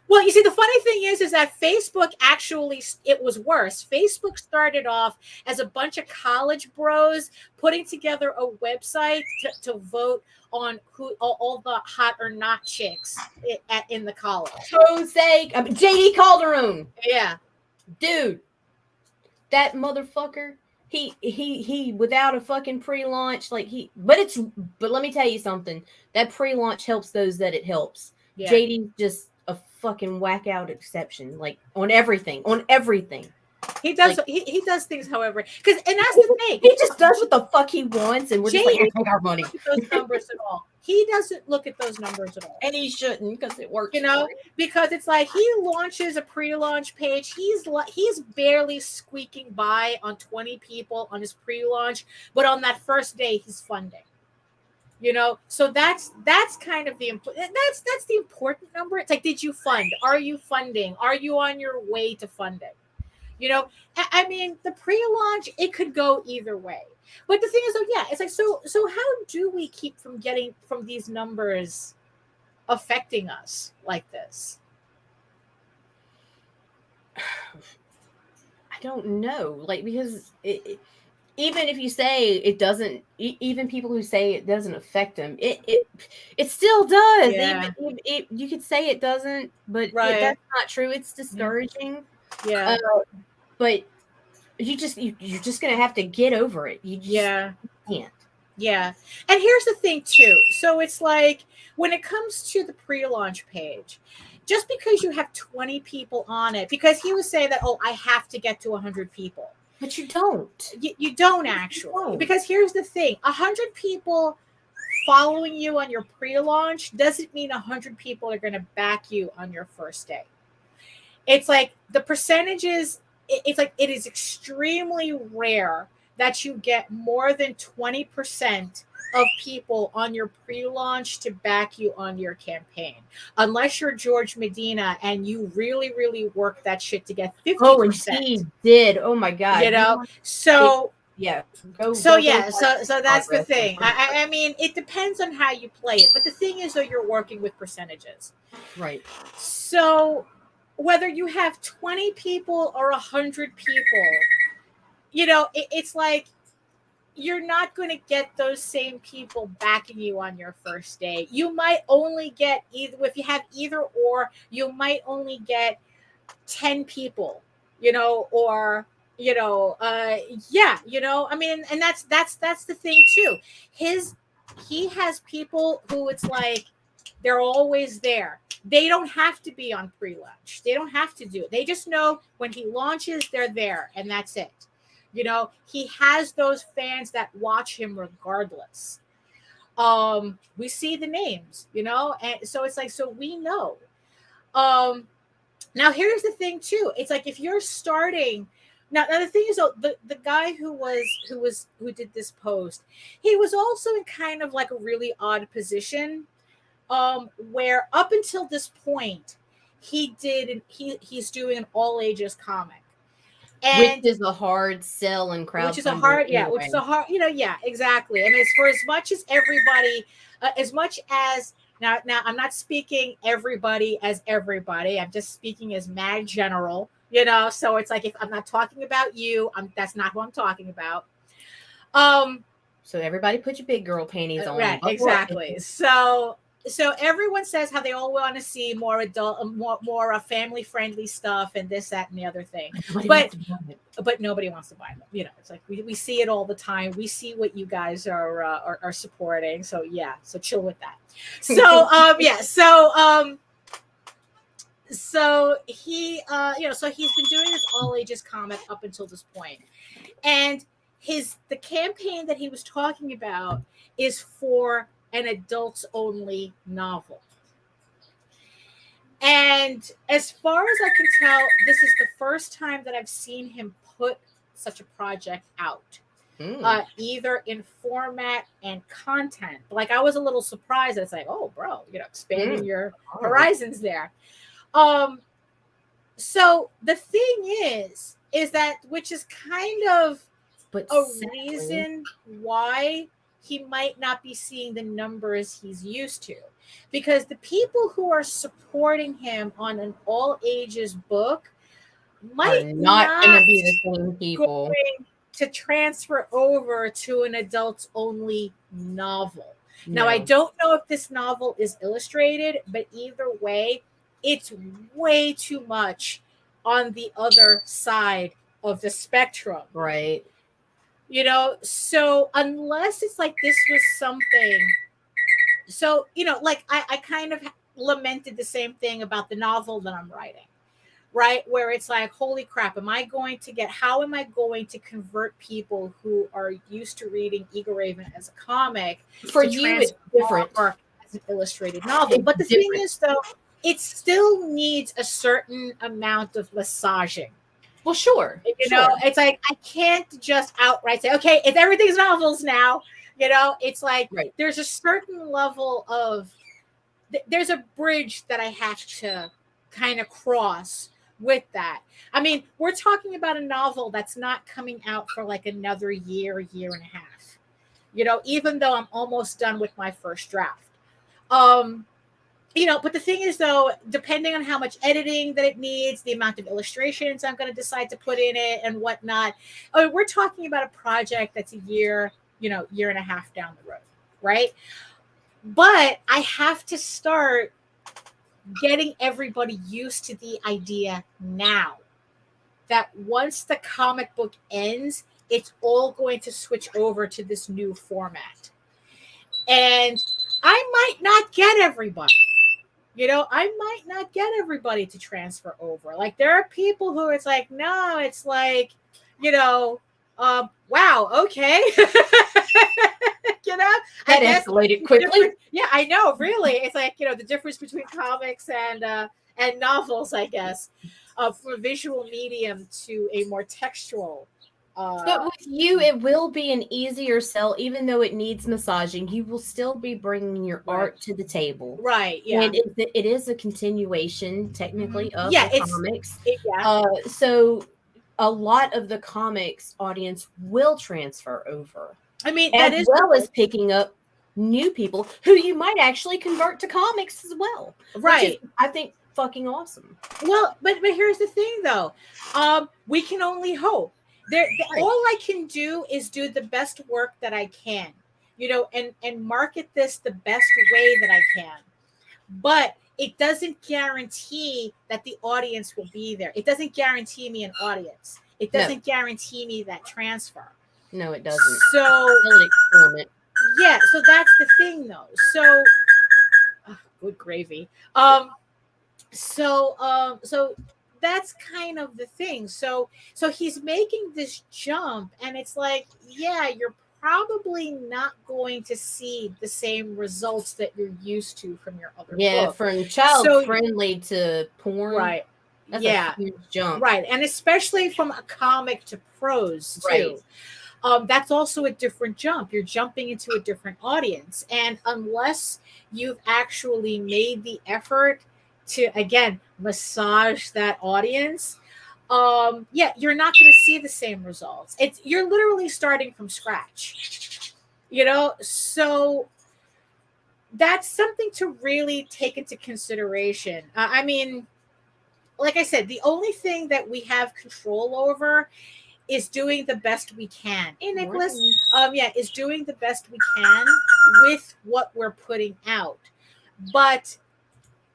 Well, you see, the funny thing is that Facebook actually, it was worse. Facebook started off as a bunch of college bros putting together a website to vote on who all the hot or not chicks in the college. Jose, JD Calderon. Yeah. Dude, that motherfucker, he without a fucking pre-launch, but let me tell you something. That pre-launch helps those that it helps. Yeah. JD's just a fucking whack out exception, like on everything. He does. He does things, however, and that's the thing. He just does what the fuck he wants, and we're just like, take our money. Those numbers at all. He doesn't look at those numbers at all, and he shouldn't, because it works. Because it's like he launches a pre-launch page. He's barely squeaking by on 20 people on his pre-launch, but on that first day, he's funding. So that's kind of that's the important number. It's like, did you fund? Are you funding? Are you on your way to funding? I mean, the pre-launch, it could go either way. But the thing is, it's like, so how do we keep from these numbers affecting us like this? I don't know, because even if you say it doesn't, even people who say it doesn't affect them, it still does. Yeah. You could say it doesn't, but that's not true. It's discouraging. Yeah. But you're just gonna have to get over it. You can't. Yeah. And here's the thing too. So it's like, when it comes to the pre-launch page, just because you have 20 people on it, because he was saying that, I have to get to 100 people. But you don't. You don't actually. Because here's the thing. 100 people following you on your pre-launch doesn't mean 100 people are going to back you on your first day. It's like the percentages, it's like it is extremely rare that you get more than 20% of people on your pre-launch to back you on your campaign, unless you're George Medina and you really, really work that shit to get 50%. Oh, and he did. Oh my God. So yeah. So that's the thing. I mean, it depends on how you play it, but the thing is, though, you're working with percentages, right? So whether you have 20 people or 100 people, it's like, you're not going to get those same people backing you on your first day. You might only get if you have either or, you might only get 10 people, or, I mean, and that's the thing too. He has people who it's like, they're always there. They don't have to be on pre-launch. They don't have to do it. They just know when he launches, they're there, and that's it. He has those fans that watch him regardless. We see the names, and so it's like, so we know. Now here's the thing too. It's like, if you're starting now the thing is, the guy who did this post, he was also in kind of like a really odd position, where up until this point he's doing an all ages comic. And which is a hard sell and crowdfunding. which is a hard, yeah, which is a hard, yeah, exactly. I mean, it's for as much as everybody, as much as now I'm not speaking everybody as everybody. I'm just speaking as mad general, So it's like if I'm not talking about you, that's not who I'm talking about. So everybody put your big girl panties on. Right, exactly. So everyone says how they all want to see more adult, more family friendly stuff and this, that, and the other thing. But nobody wants to buy them. It's like we see it all the time. We see what you guys are supporting. So yeah, so chill with that. So yeah, so he so he's been doing this all ages comic up until this point, and the campaign that he was talking about is for an adults only novel. And as far as I can tell, this is the first time that I've seen him put such a project out, either in format and content. Like, I was a little surprised. It's like, oh, bro, expanding your horizons there. So the thing is that, which is kind of reason why he might not be seeing the numbers he's used to, because the people who are supporting him on an all ages book might not going to be the same people going to transfer over to an adults only novel. Now, I don't know if this novel is illustrated, but either way, it's way too much on the other side of the spectrum. Right. So unless it's like this was something, so, like I kind of lamented the same thing about the novel that I'm writing, right? Where it's like, holy crap, how am I going to convert people who are used to reading Eagle Raven as a comic? For you, it's different. As an illustrated novel. But the thing is, though, it still needs a certain amount of massaging. Well, sure. It's like, I can't just outright say, okay, everything's novels now. It's like, there's a certain level of, there's a bridge that I have to kind of cross with that. I mean, we're talking about a novel that's not coming out for like another year and a half, even though I'm almost done with my first draft. But the thing is, though, depending on how much editing that it needs, the amount of illustrations I'm going to decide to put in it and whatnot, we're talking about a project that's a year and a half down the road, right? But I have to start getting everybody used to the idea now that once the comic book ends, it's all going to switch over to this new format. And I might not get everybody. I might not get everybody to transfer over. Like, there are people who it's like, no, it's like, wow, okay. That escalated quickly. Yeah, I know, really. It's like, the difference between comics and novels, I guess, from a visual medium to a more textual. But with you, it will be an easier sell, even though it needs massaging. You will still be bringing your art to the table, right? Yeah, and it is a continuation, technically, of the comics. So a lot of the comics audience will transfer over. I mean, as well as picking up new people who you might actually convert to comics as well, right? I think fucking awesome. Well, but here's the thing, though. We can only hope. All I can do is do the best work that I can, and market this the best way that I can. But it doesn't guarantee that the audience will be there. It doesn't guarantee me an audience. It doesn't guarantee me that transfer. No, it doesn't. So, experiment. Yeah, so that's the thing, though. So, good gravy. So that's kind of the thing. So he's making this jump, and it's like, yeah, you're probably not going to see the same results that you're used to from your other book. From child friendly to porn, right? That's a huge jump, right? And especially from a comic to prose too. Right. That's also a different jump. You're jumping into a different audience, and unless you've actually made the effort to, again, massage that audience, yeah, you're not going to see the same results. You're literally starting from scratch, so that's something to really take into consideration. I mean, like I said, the only thing that we have control over is doing the best we can. Hey, Nicholas, yeah, is doing the best we can with what we're putting out. But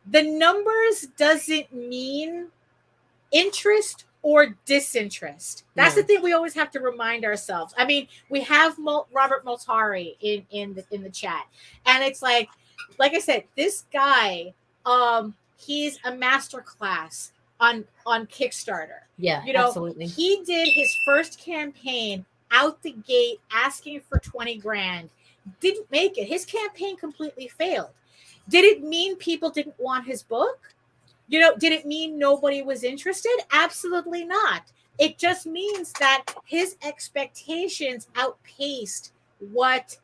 the numbers doesn't mean interest or disinterest. That's the thing we always have to remind ourselves. I mean, we have Robert Multari in the chat, and it's like I said, this guy, he's a masterclass on Kickstarter. Yeah, absolutely. He did his first campaign out the gate asking for 20 grand. Didn't make it. His campaign completely failed. Did it mean people didn't want his book? Did it mean nobody was interested? Absolutely not. It just means that his expectations outpaced what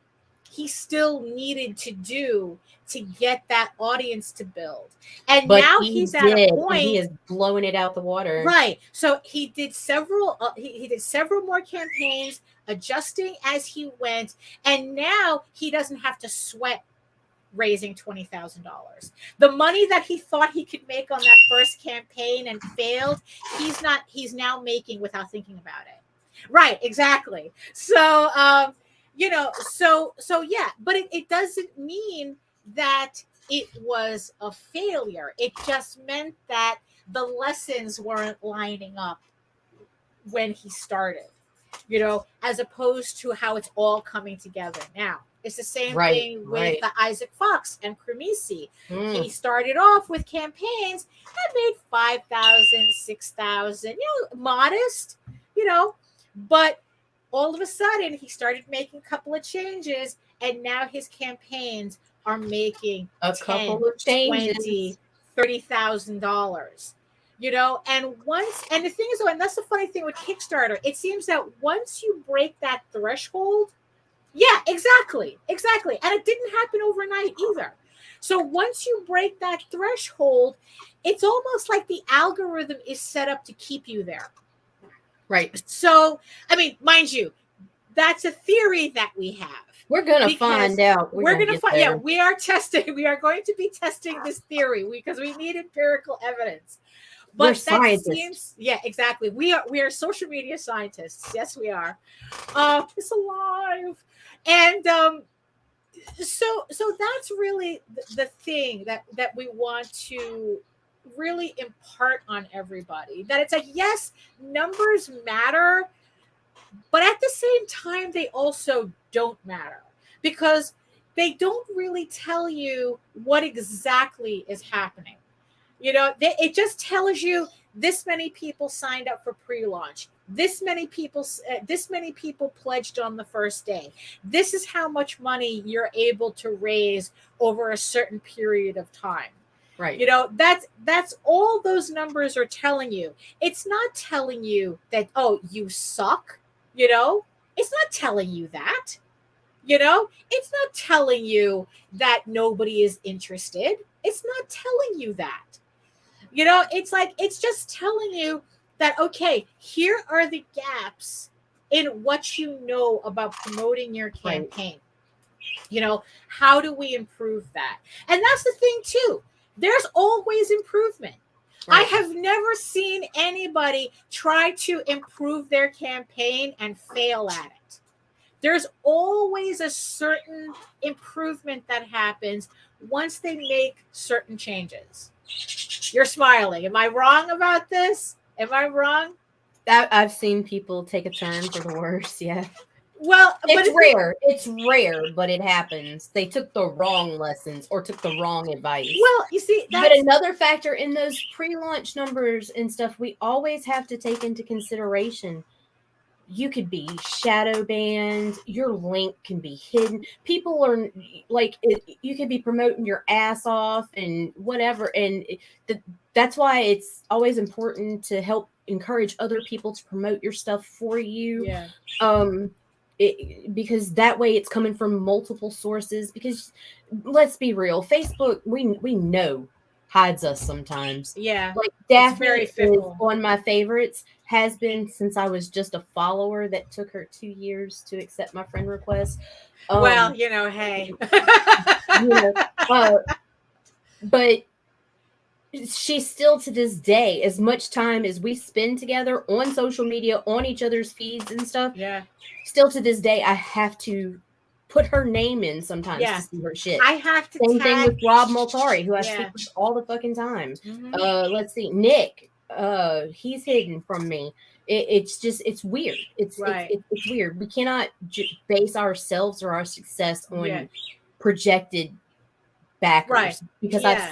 he still needed to do to get that audience to build. And now he's at a point. He is blowing it out the water. Right. So he did several he did several more campaigns, adjusting as he went, and now he doesn't have to sweat raising $20,000. The money that he thought he could make on that first campaign and failed, he's now making without thinking about it. Right, exactly. So so yeah, but it doesn't mean that it was a failure. It just meant that the lessons weren't lining up when he started, as opposed to how it's all coming together now. It's the same thing with the Isaac Fox and Cremisi. He started off with campaigns that made 5,000, 6,000, modest, but all of a sudden he started making a couple of changes, and now his campaigns are making a couple of changes, $20,000, $30,000. And the thing is, and that's the funny thing with Kickstarter, it seems that once you break that threshold, yeah, exactly. And it didn't happen overnight either. So once you break that threshold, it's almost like the algorithm is set up to keep you there. Right. So, I mean, mind you, that's a theory that we have. We're going to find out. We're going to find. Yeah, we are testing. We are going to be testing this theory because we need empirical evidence. But we're scientists. Yeah, exactly. We are social media scientists. Yes, we are. It's alive. And so that's really the thing that we want to really impart on everybody. That it's like, yes, numbers matter, but at the same time, they also don't matter, because they don't really tell you what exactly is happening. It just tells you this many people signed up for pre-launch. This many people pledged on the first day. This is how much money you're able to raise over a certain period of time. Right. That's all those numbers are telling you. It's not telling you that, oh, you suck. It's not telling you that. It's not telling you that nobody is interested. It's not telling you that. It's like, it's just telling you that, okay, here are the gaps in what you know about promoting your campaign. Right. How do we improve that? And that's the thing too. There's always improvement. Right. I have never seen anybody try to improve their campaign and fail at it. There's always a certain improvement that happens once they make certain changes. You're smiling. Am I wrong about this? Am I wrong? I've seen people take a turn for the worse. Yeah. Well, it's rare. It's rare, but it happens. They took the wrong lessons or took the wrong advice. Well, you see, but another factor in those pre-launch numbers and stuff, we always have to take into consideration. You could be shadow banned. Your link can be hidden. People are like, you could be promoting your ass off and whatever. And that's why it's always important to help encourage other people to promote your stuff for you. Yeah. Because that way it's coming from multiple sources. Because let's be real, Facebook, we know hides us sometimes. Yeah. Like It's Daphne very is fickle. on my favorites, has been since I was just a follower that took her 2 years to accept my friend request. Well, hey. You know, but she's still to this day, as much time as we spend together on social media, on each other's feeds and stuff. Yeah. Still to this day, I have to put her name in sometimes Yeah. to see her shit. I have to Same thing tag. with Rob Multari, who I Yeah. speak with all the fucking time. Mhm. Let's see, Nick. He's hidden from me. It's just it's weird. Right. It's weird. We cannot base ourselves or our success on Yeah. projected backers, Right. because Yeah.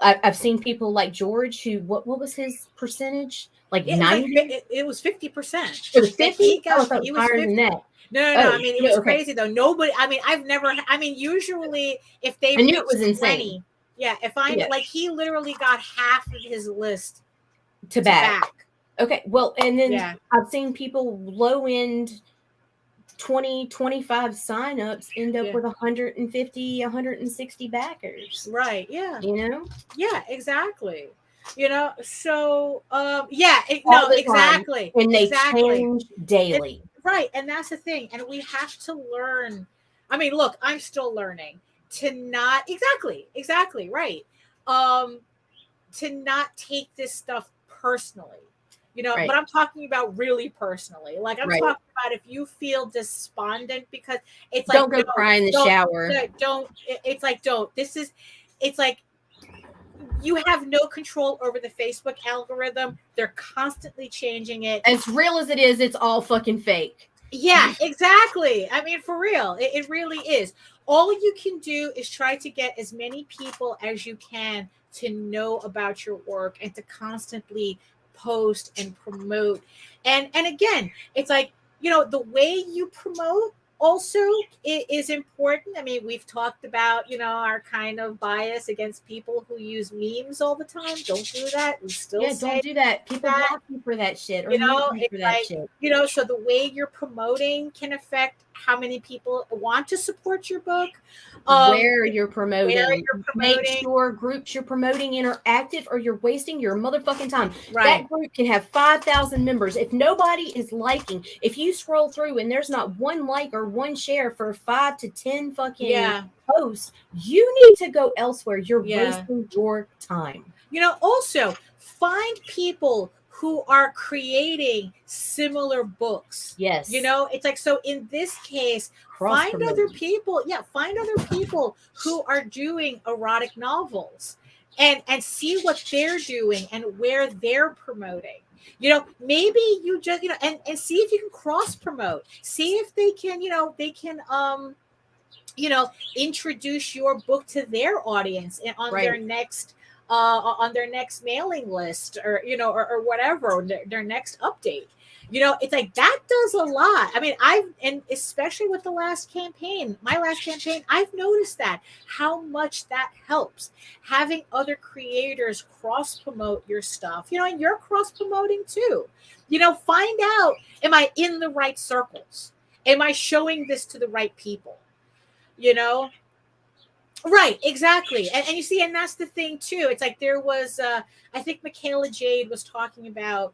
I've seen people like George, who what was his percentage? Like It was like 90? it was 50%. It was Like, 50? he I thought got it he was was higher 50. than that. No. Oh, I mean, it yeah, was okay. crazy though. Nobody. I mean, I've never. I mean, usually if they I knew it reach was insane. 20, yeah. If I Yeah. like, he literally got half of his list To back. Okay, well, and then Yeah. I've seen people low end 20, 25 signups end up Yeah. with 150, 160 backers. Right. Yeah. You know? Yeah. Exactly. So yeah. All the time. Exactly. And they exactly. change daily. Right. And that's the thing. And we have to learn. I mean, look, I'm still learning to not exactly right. To not take this stuff personally. Right. But I'm talking about really personally. Like, I'm Right. talking about if you feel despondent, because it's like, Don't go cry in the shower. It's like, don't. It's like, you have no control over the Facebook algorithm. They're constantly changing it. As real as it is, it's all fucking fake. Yeah, exactly. I mean, for real, it really is. All you can do is try to get as many people as you can to know about your work and to constantly post and promote. And again, it's like, the way you promote also is important. I mean, we've talked about, our kind of bias against people who use memes all the time. Don't do that. We still don't do that. People block you for that shit, or mute you for that shit. So the way you're promoting can affect how many people want to support your book. Where you're promoting. Make promoting. sure groups you're promoting in are active, or you're wasting your motherfucking time. Right. That group can have 5,000 members. If nobody is liking, if you scroll through and there's not one like or one share for 5 to 10 fucking posts, you need to go elsewhere. You're wasting your time. Also find people who are creating similar books. Yes. It's like, so in this case, find other people who are doing erotic novels and see what they're doing and where they're promoting. Maybe you just, and see if you can cross promote. See if they can, introduce your book to their audience and on their next mailing list, or or whatever, or their next update. It's like, that does a lot. I mean, and especially with my last campaign, I've noticed that how much that helps, having other creators cross promote your stuff, and you're cross promoting too. Find out, am I in the right circles? Am I showing this to the right people? Right, exactly. And you see, and that's the thing too. It's like, there was I think Michaela Jade was talking about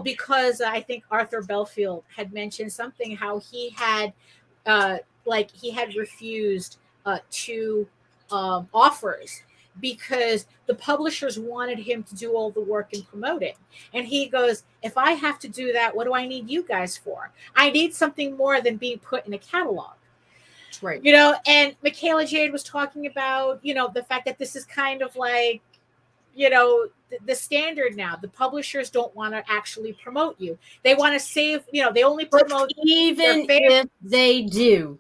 because I think Arthur Belfield had mentioned something, how he had refused 2 offers because the publishers wanted him to do all the work in promoting. And he goes, if I have to do that, what do I need you guys for? I need something more than being put in a catalog. Right. And Michaela Jade was talking about, the fact that this is kind of like, the standard now. The publishers don't want to actually promote you. They want to save, they only promote. Even if they do,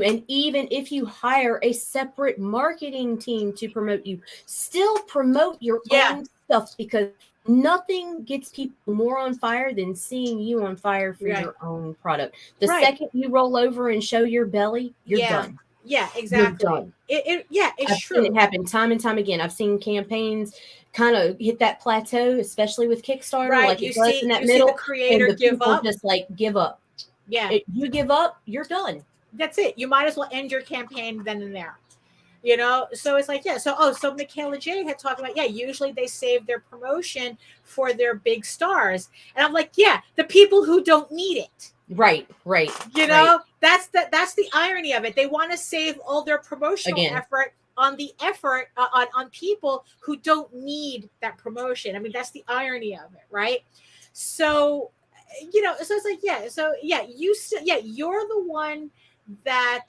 and even if you hire a separate marketing team to promote you, still promote your own stuff, because nothing gets people more on fire than seeing you on fire for your own product. The second you roll over and show your belly, you're done. Yeah, exactly. You're done. It's I've true. seen it happen time and time again. I've seen campaigns kind of hit that plateau, especially with Kickstarter. Right. Like it does in that middle, the creator and the give people up. just like give up. Yeah. You give up, you're done. That's it. You might as well end your campaign then and there. You know, so it's like, yeah. So Michaela Jade had talked about, yeah, usually they save their promotion for their big stars. And I'm like, yeah, the people who don't need it. Right. You know, that's the irony of it. They want to save all their promotional effort on on people who don't need that promotion. I mean, that's the irony of it, right? So, you know, so it's like, yeah, so yeah, you're the one that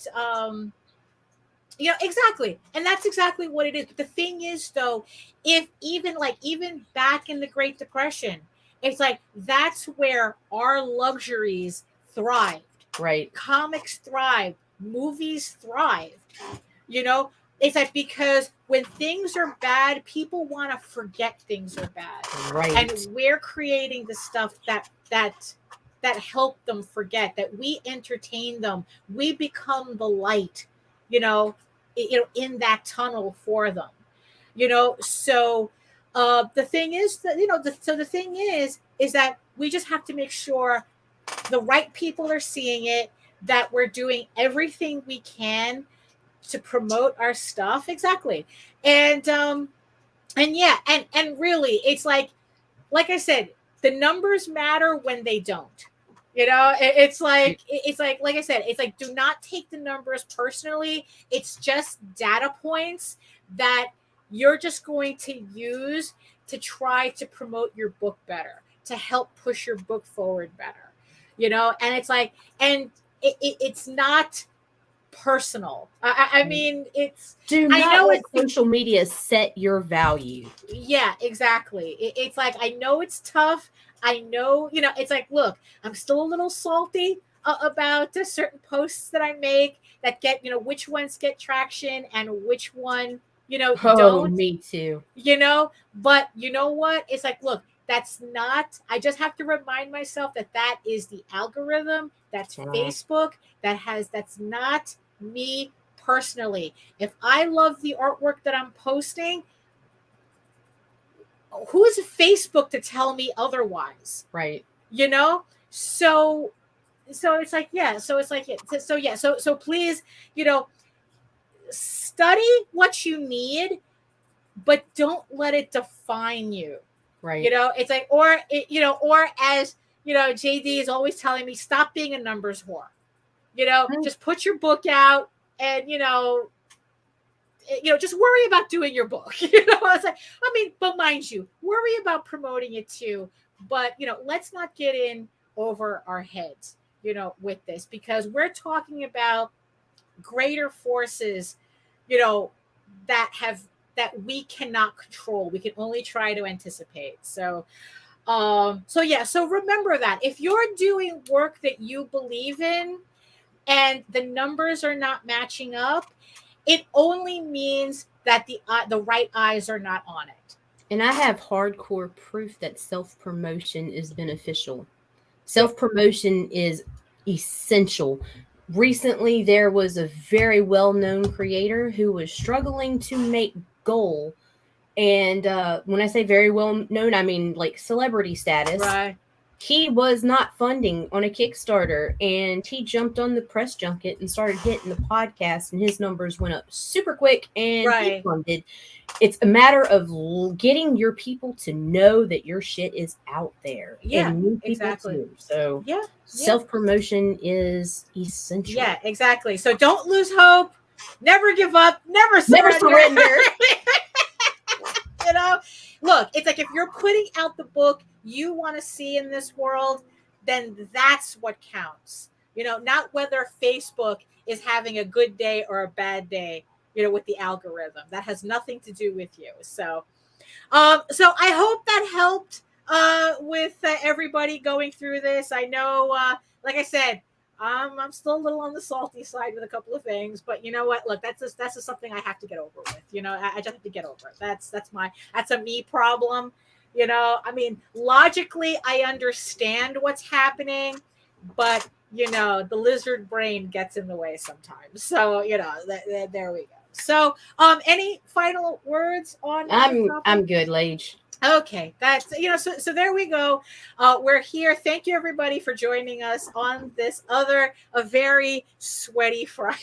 you know, exactly. And that's exactly what it is. But the thing is, though, if even back in the Great Depression, it's like that's where our luxuries thrived. Right. Comics thrived. Movies thrived. You know, it's like because when things are bad, people want to forget things are bad. Right. And we're creating the stuff that help them forget, that we entertain them. We become the light, you know, in that tunnel for them, you know. So the thing is that, you know, the thing is that we just have to make sure the right people are seeing it, that we're doing everything we can to promote our stuff. Exactly. And yeah, and really, it's like I said, the numbers matter when they don't. You know, it's like I said, it's like, do not take the numbers personally. It's just data points that you're just going to use to try to promote your book better, to help push your book forward better. You know, and it's like, and it's not personal. I mean, it's, do I not know let it's social media set your value. Yeah, exactly. It's like, I know it's tough. I know, you know, it's like, look, I'm still a little salty about certain posts that I make that get, you know, which ones get traction and which one, you know, don't. Me too. You know, but you know what? It's like, look, that's not, I just have to remind myself that is the algorithm, that's Facebook, that's not me personally. If I love the artwork that I'm posting, who's Facebook to tell me otherwise? Right. You know? So it's like, yeah. So it's like, so please, you know, study what you need, but don't let it define you. Right. You know, it's like, or as, you know, JD is always telling me, stop being a numbers whore. You know, just put your book out and, you know, just worry about doing your book. You know, it's like, I mean, but mind you, worry about promoting it too. But, you know, let's not get in over our heads, you know, with this, because we're talking about greater forces, you know, that we cannot control. We can only try to anticipate. So remember that if you're doing work that you believe in and the numbers are not matching up, it only means that the right eyes are not on it. And I have hardcore proof that self-promotion is beneficial. Self-promotion is essential. Recently, there was a very well-known creator who was struggling to make goal. And when I say very well-known, I mean like celebrity status. Right. He was not funding on a Kickstarter, and he jumped on the press junket and started hitting the podcast, and his numbers went up super quick, and he funded. It's a matter of getting your people to know that your shit is out there. Yeah, and new people exactly. too. So yeah, self-promotion is essential. Yeah, exactly. So don't lose hope. Never give up. Never surrender. You know, look, it's like if you're putting out the book you want to see in this world, then that's what counts. You know, not whether Facebook is having a good day or a bad day, you know, with the algorithm. That has nothing to do with you. So I hope that helped with everybody going through this. I know, like I said, I'm still a little on the salty side with a couple of things, but you know what? Look, that's just something I have to get over with. You know, I just have to get over it. That's a me problem. You know, I mean, logically, I understand what's happening, but you know, the lizard brain gets in the way sometimes. So you know, there we go. So, any final words on? I'm good, Lage. Okay, that's, you know, so there we go. We're here. Thank you everybody for joining us on this a very sweaty Friday.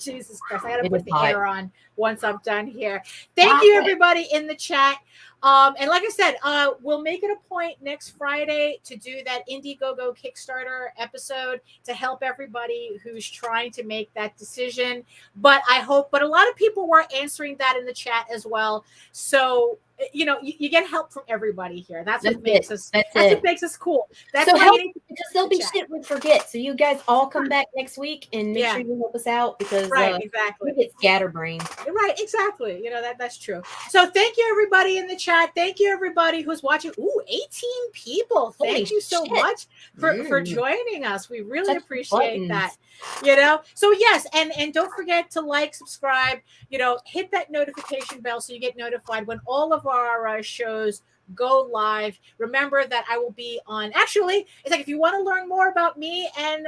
Jesus Christ, I gotta It put is the hot. air on once I'm done here. Thank you, everybody in the chat. And like I said, we'll make it a point next Friday to do that Indiegogo Kickstarter episode to help everybody who's trying to make that decision. But a lot of people were answering that in the chat as well. So, you know, you get help from everybody here. That's what makes us. That's what makes us cool. That's so why help, you need to because there'll be shit we forget. So you guys all come back next week and make Yeah. sure you help us out, because exactly. we get scatterbrained. Right, exactly. You know, that's true. So thank you, everybody in the chat. Thank you, everybody who's watching. Ooh, 18 people. Thank Holy you so shit. much for joining us. We really Touch the appreciate buttons. that. You know, so yes, and don't forget to like, subscribe, you know, hit that notification bell so you get notified when all of our shows go live. Remember that I will be on, actually, it's like if you want to learn more about me and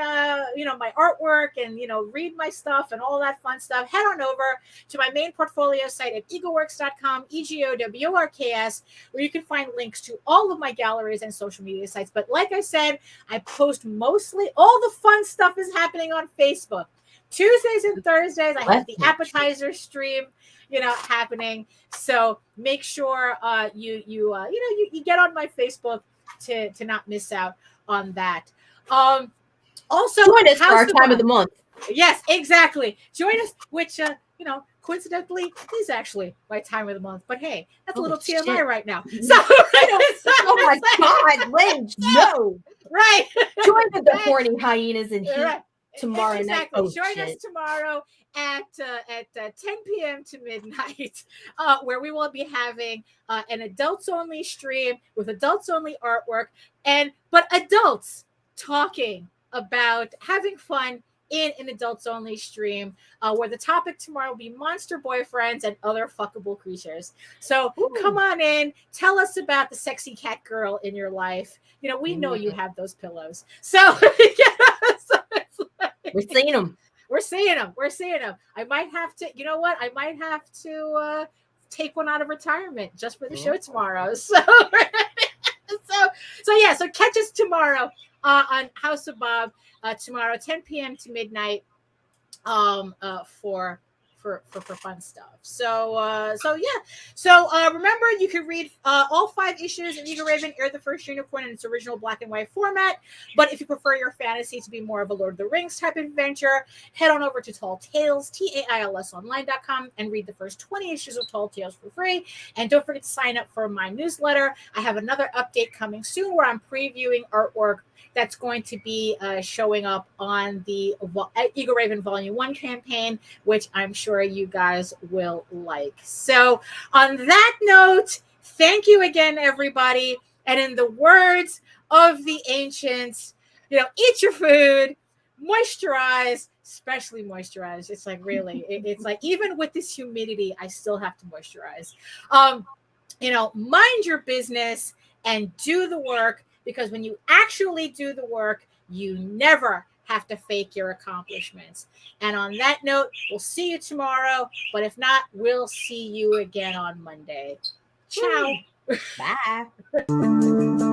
you know, my artwork and, you know, read my stuff and all that fun stuff, head on over to my main portfolio site at egoworks.com, EGOWORKS, where you can find links to all of my galleries and social media sites. But like I said, I post mostly, all the fun stuff is happening on Facebook. Tuesdays and Thursdays, I have the appetizer stream, you know, happening. So make sure you get on my Facebook to not miss out on that. Also, join us for our time of the month. Yes, exactly. Join us, which you know, coincidentally is actually my time of the month. But hey, that's a little TMI right now. So, oh my God, Lage, no. Right. Join the horny hyenas in heat Right. tomorrow night. Exactly. Oh, Join us shit. tomorrow at 10 p.m. to midnight, where we will be having an adults only stream with adults only artwork, but adults talking about having fun in an adults only stream, where the topic tomorrow will be monster boyfriends and other fuckable creatures. So come on in, tell us about the sexy cat girl in your life. You know, we know you have those pillows. So, we're seeing them. We're seeing them. We're seeing them. I might have to, you know what? I might have to take one out of retirement just for the show tomorrow. So, so catch us tomorrow on House of Bob tomorrow, 10 p.m. to midnight, for fun stuff. So remember, you can read all 5 issues of Eagle Raven, Air the First Unicorn in its original black and white format. But if you prefer your fantasy to be more of a Lord of the Rings type adventure, head on over to Tall Tales, TAILSonline.com, and read the first 20 issues of Tall Tales for free. And don't forget to sign up for my newsletter. I have another update coming soon where I'm previewing artwork that's going to be showing up on the Eagle Raven Volume 1 campaign, which I'm sure you guys will like. So on that note, thank you again, everybody. And in the words of the ancients, you know, eat your food, moisturize, especially moisturize. It's like, really, it's like, even with this humidity, I still have to moisturize. You know, mind your business and do the work, because when you actually do the work, you never have to fake your accomplishments. And on that note, we'll see you tomorrow. But if not, we'll see you again on Monday. Ciao. Bye.